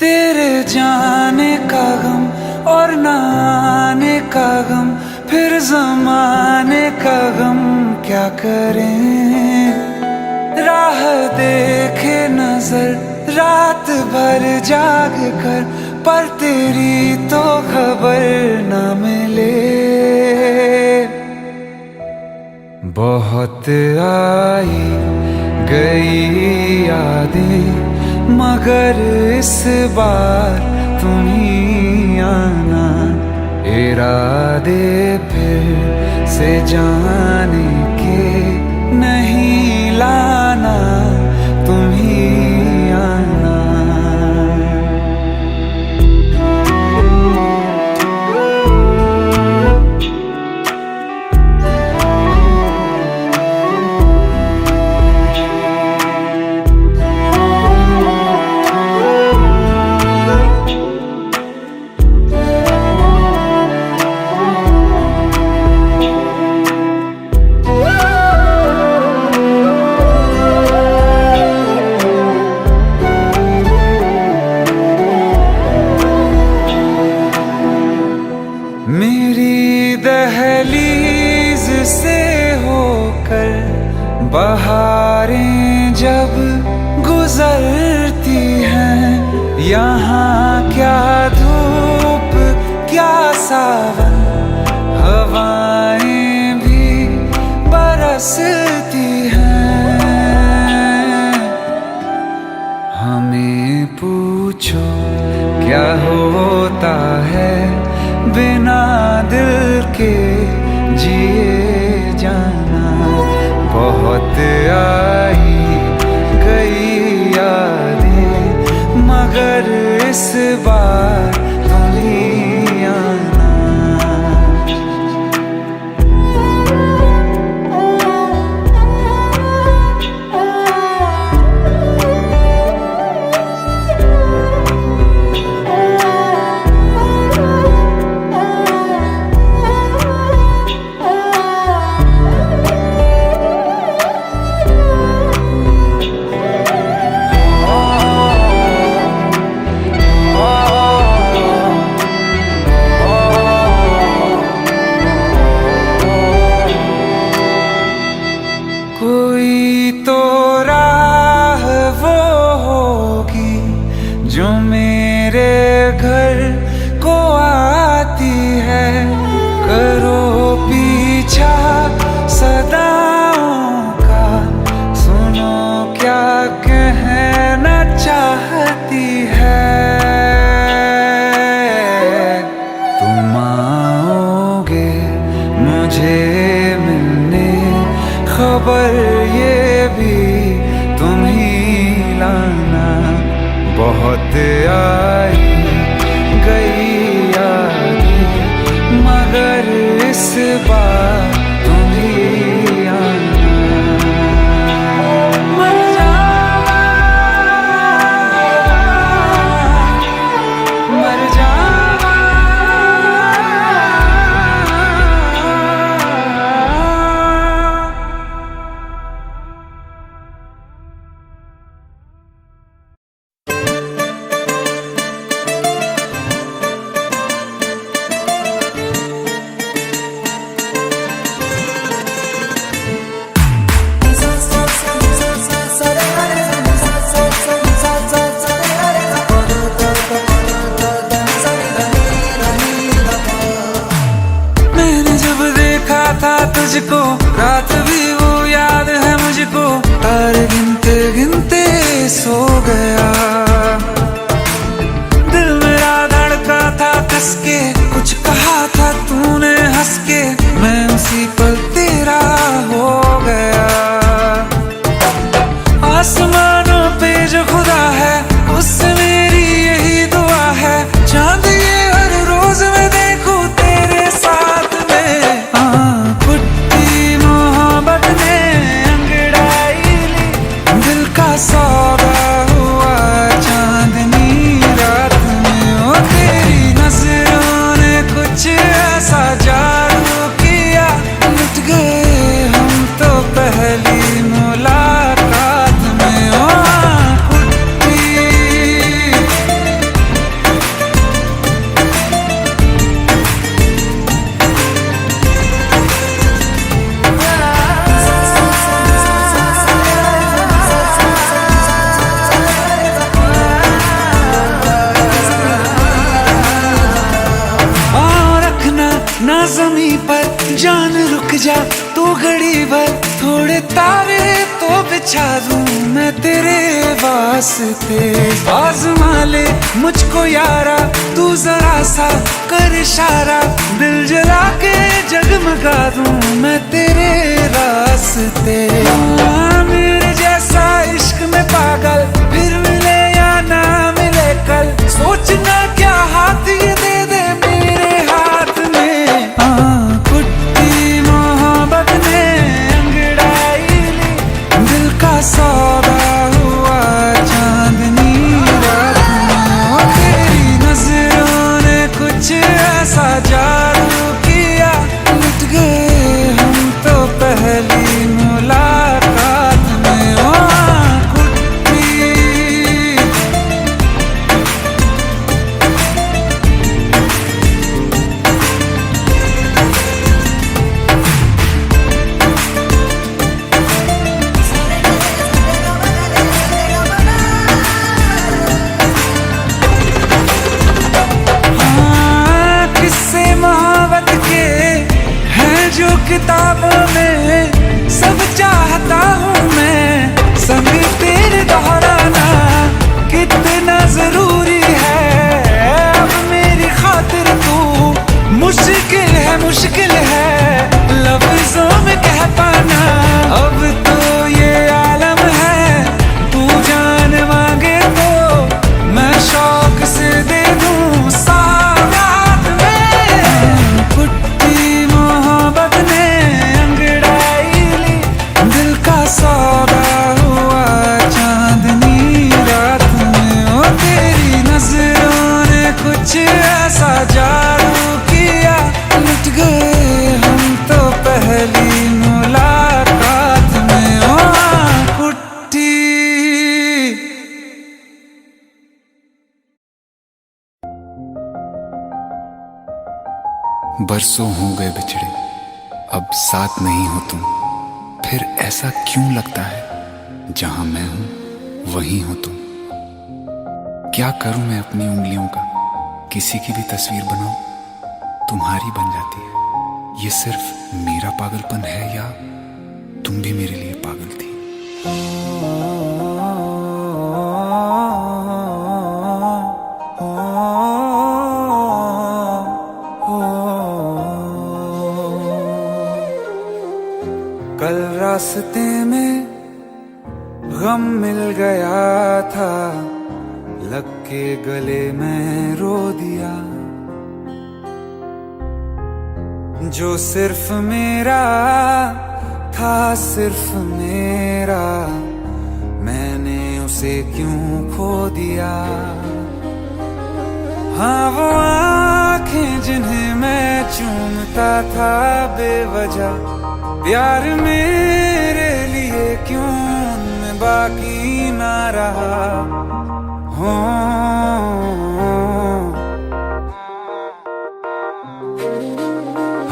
तेरे जाने का गम और ना आने का गम, फिर ज़माने का गम क्या करें। राह देखे नजर रात भर जाग कर, पर तेरी तो खबर न मिले। बहुत आई गई यादें मगर इस बार तुम ही आना। इरादे फिर से जाने के नहीं लाना, तुम ही आना। मेरी दहलीज से होकर बहारें जब गुजरती हैं, यहाँ क्या धूप क्या सावन, हवाएं भी बरसती हैं। हमें पूछो क्या होता है बिना दिल के जिए जाना। बहुत आई गई यादें मगर इस बार तुम ही आना। कोई तो राह वो होगी जो मेरे घर को आती है। करो पीछा सदाओं का, सुनो क्या कहना चाहती है। तुम आओगे मुझे मिलने, खबर ये भी तुम ही लाना। बहुत आई गई यादें मगर इस बार तुम ही आना। मर जावा, मर जावा, मुझको, रात भी वो याद है मुझको। तारे गिनते गिनते सो गया, दिल मेरा धड़का था कस के। कुछ कहा था तूने हंस के, मैं उसी पल तेरा हो गया। आसमानों पे जो खुदा है, उससे मेरी यही दुआ है। चांद ये हर रोज मैं देखूं तेरे साथ में। पुट्टी मोहब्बत ने अंगड़ाई ली, दिल का सौदा हुआ चांदनी रात में। ओ तेरी नजरों ने कुछ ऐसा जादू किया, लुट गए हम तो पहली मुलाकात में। ओ ना ज़मीं पर जान रुक जा तू घड़ी भर, थोड़े तारे तो बिछा दूं मैं तेरे वास्ते। आज़मा ले मुझको यारा, तू जरा सा कर इशारा, दिल जला के जगमगा दूं मैं तेरे रास्ते। मेरे जैसा इश्क में पागल फिर मिले या ना मिले कल, सोचना क्या हाथ ये दे दे मेरे हाथ में। पुट्टी मोहब्बत ने अंगड़ाई ली, दिल का सौदा हुआ चांदनी रात में। ओ तेरी नजरों ने कुछ ऐसा जादू किया, लुट गए हम तो पहली मुलाकात में। ओ किताबों में सब चाहता हूँ मैं, संग तेरे दोहराना कितना जरूरी है। अब मेरी खातिर तू मुश्किल है लफ्जों में कह पाना। अब तो ये आलम है, तू जान मांगे तो मैं शौक से दे दूँ सौगात में। पुट्टी मोहब्बत ने अंगड़ाई ली, दिल का सौदा हुआ चांदनी रात में। ओ तेरी नजरों ने कुछ ऐसा जादू किया, लुट गए हम तो पहली मुलाकात में। ओ पुट्टी। बरसों हो गए बिछड़े, अब साथ नहीं हो तुम। फिर ऐसा क्यों लगता है, जहां मैं हूं वहीं हो तुम। क्या करूं मैं अपनी उंगलियों का, किसी की भी तस्वीर बनाऊं तुम्हारी बन जाती है। ये सिर्फ मेरा पागलपन है या तुम भी मेरे लिए पागल थी। कल रास्ते में गम मिल गया था, लग के गले में रो दिया। जो सिर्फ मेरा था, सिर्फ मेरा, मैंने उसे क्यों खो दिया। हाँ वो आँखें जिन्हें मैं चूमता था बेवजह, प्यार मेरे लिए क्यों उनमें बाकी ना रहा। हो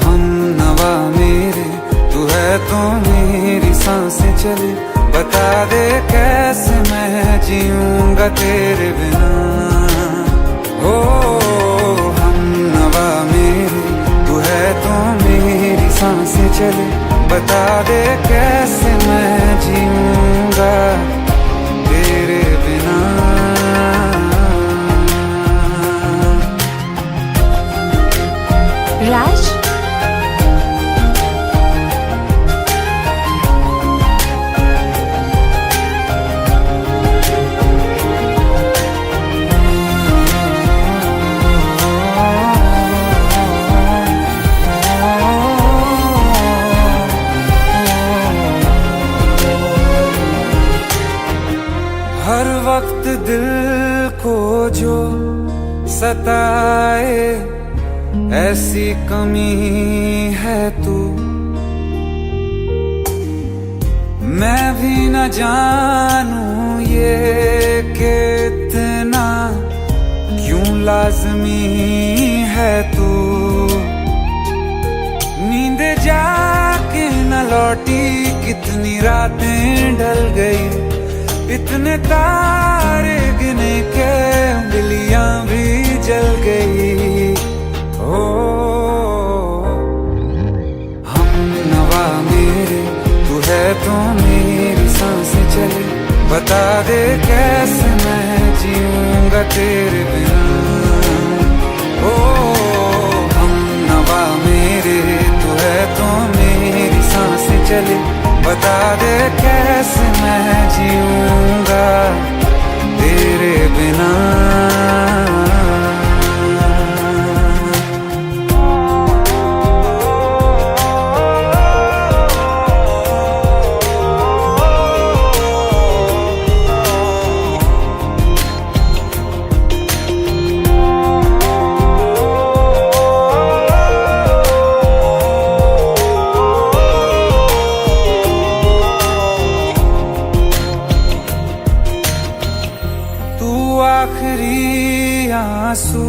हम नवा मेरे, तू है तो मेरी सांसें चले। बता दे कैसे मैं जीऊंगा तेरे बिना। हो हम नवा मेरे, तू है तो मेरी सांसें चले। सताए, ऐसी कमी है तू। मैं भी न जानूं ये कि इतना क्यों लाज़मी है तू। नींद जाके न लौटी, कितनी रातें ढल गई, इतने तारे गिने के उंगलियां भी जल गई। ओ हम नवा मेरे, तू है तो मेरी सांसें चले। बता दे कैसे मैं जीऊंगा तेरे बिना। ओ हम नवा मेरे, तू है तो मेरी सांसें चले। बता दे कैसे मैं जीऊंगा तेरे बिना। आखिरी आंसू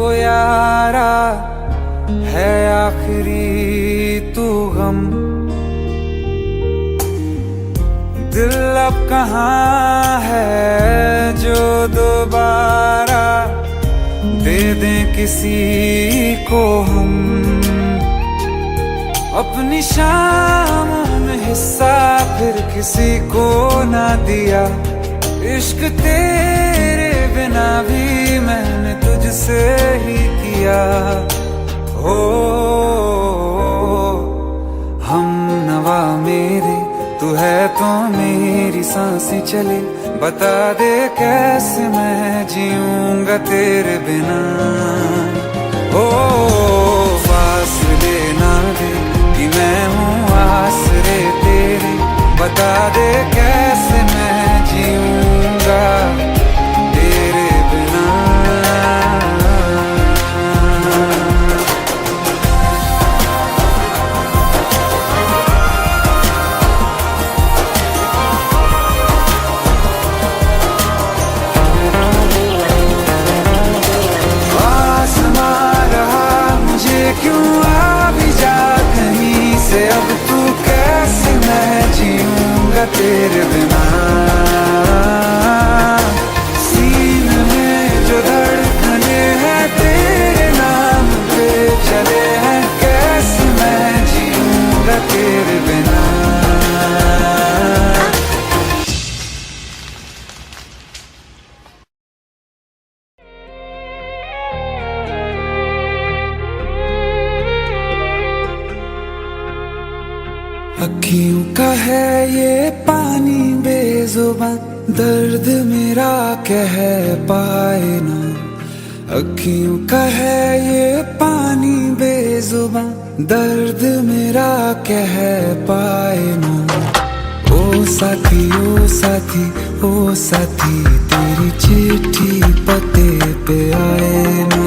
ओ यारा है, आखिरी तू गम। दिल अब कहाँ है जो दोबारा दे दें किसी को हम। अपनी शामों में हिस्सा फिर किसी को ना दिया। इश्क तेरे बिना भी मैंने तुझसे ही किया। हो हम नवा मेरे, तू है तो मेरी सांसें चले। बता दे कैसे मैं जीऊंगा तेरे बिना। ओ फासले ना दे कि मैं हूँ आसरे तेरे। बता दे कैसे मैं जीऊंगा तेरे बिना। आसमां रहा मुझे क्यों, आ भी जा कहीं से अब तू। कैसे मैं जीऊंगा तेरे बिना। सीने में जो धड़कने हैं तेरे नाम पे चले हैं। कैसे मैं जीऊंगा तेरे बिना। अखियों का है ये पानी बेजुबान, दर्द मेरा कह पाए ना। अखियों का है ये पानी बेजुबान, दर्द मेरा कह पाए ना। ओ साथी ओ साथी ओ साथी, तेरी चिट्ठी पते पे आए ना।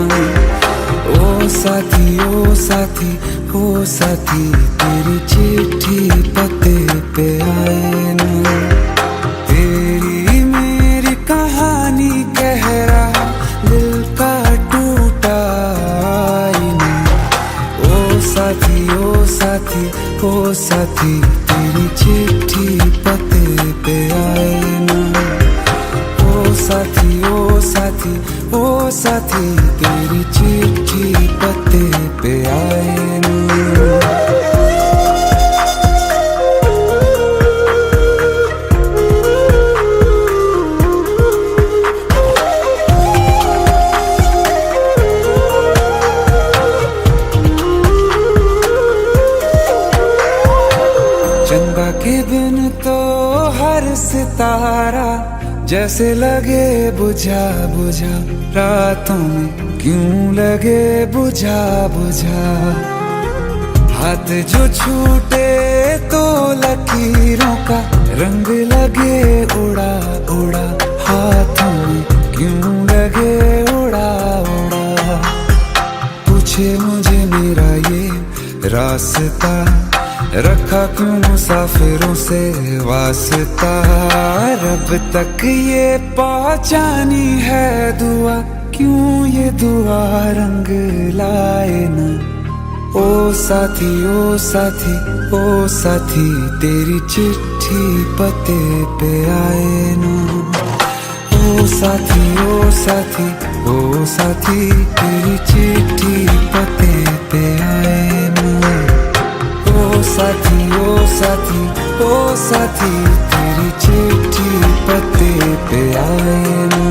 ओ साथी ओ साथी ओ साथी, तेरी चिट्ठी पते पे आए ना। तेरी मेरी कहानी कह रहा दिल का टूटा आईना। ओ साथी ओ साथी ओ साथी, तेरी चिट्ठी पते पे आए ना। ओ साथी ओ साथी ओ साथी, तेरी चिट्ठी पते पे आए ना। चंदा के बिन तो हर सितारा जैसे लगे बुझा बुझा। रातों में क्यों लगे बुझा बुझा। हाथ जो छूटे तो लकीरों का रंग लगे उड़ा उड़ा। हाथों में क्यों लगे उड़ा रास्ता, रखा क्यों मुसाफिरों से वास्ता। रब तक ये पहुंचानी है दुआ, क्यों ये दुआ रंग लाए ना। ओ साथी ओ साथी ओ साथी, तेरी चिट्ठी पते पे आए ना। ओ साथी ओ साथी ओ साथी, तेरी चिट्ठी पते पे आए ना। ओ साथी ओ साथी ओ साथी, तेरी चिट्ठी पते पे आए ना।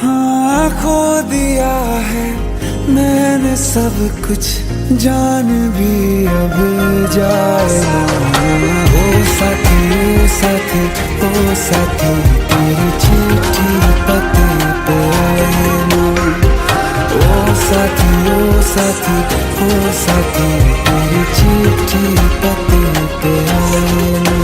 हाँ खो दिया है मैंने सब कुछ, जान भी अब जाए ना। ओ साथी ओ साथी ओ साथी, तेरी चिट्ठी पते पे आए ना। ओ साथी ओ साथी ओ साथी, तेरी चिट्ठी पते पे आए ना।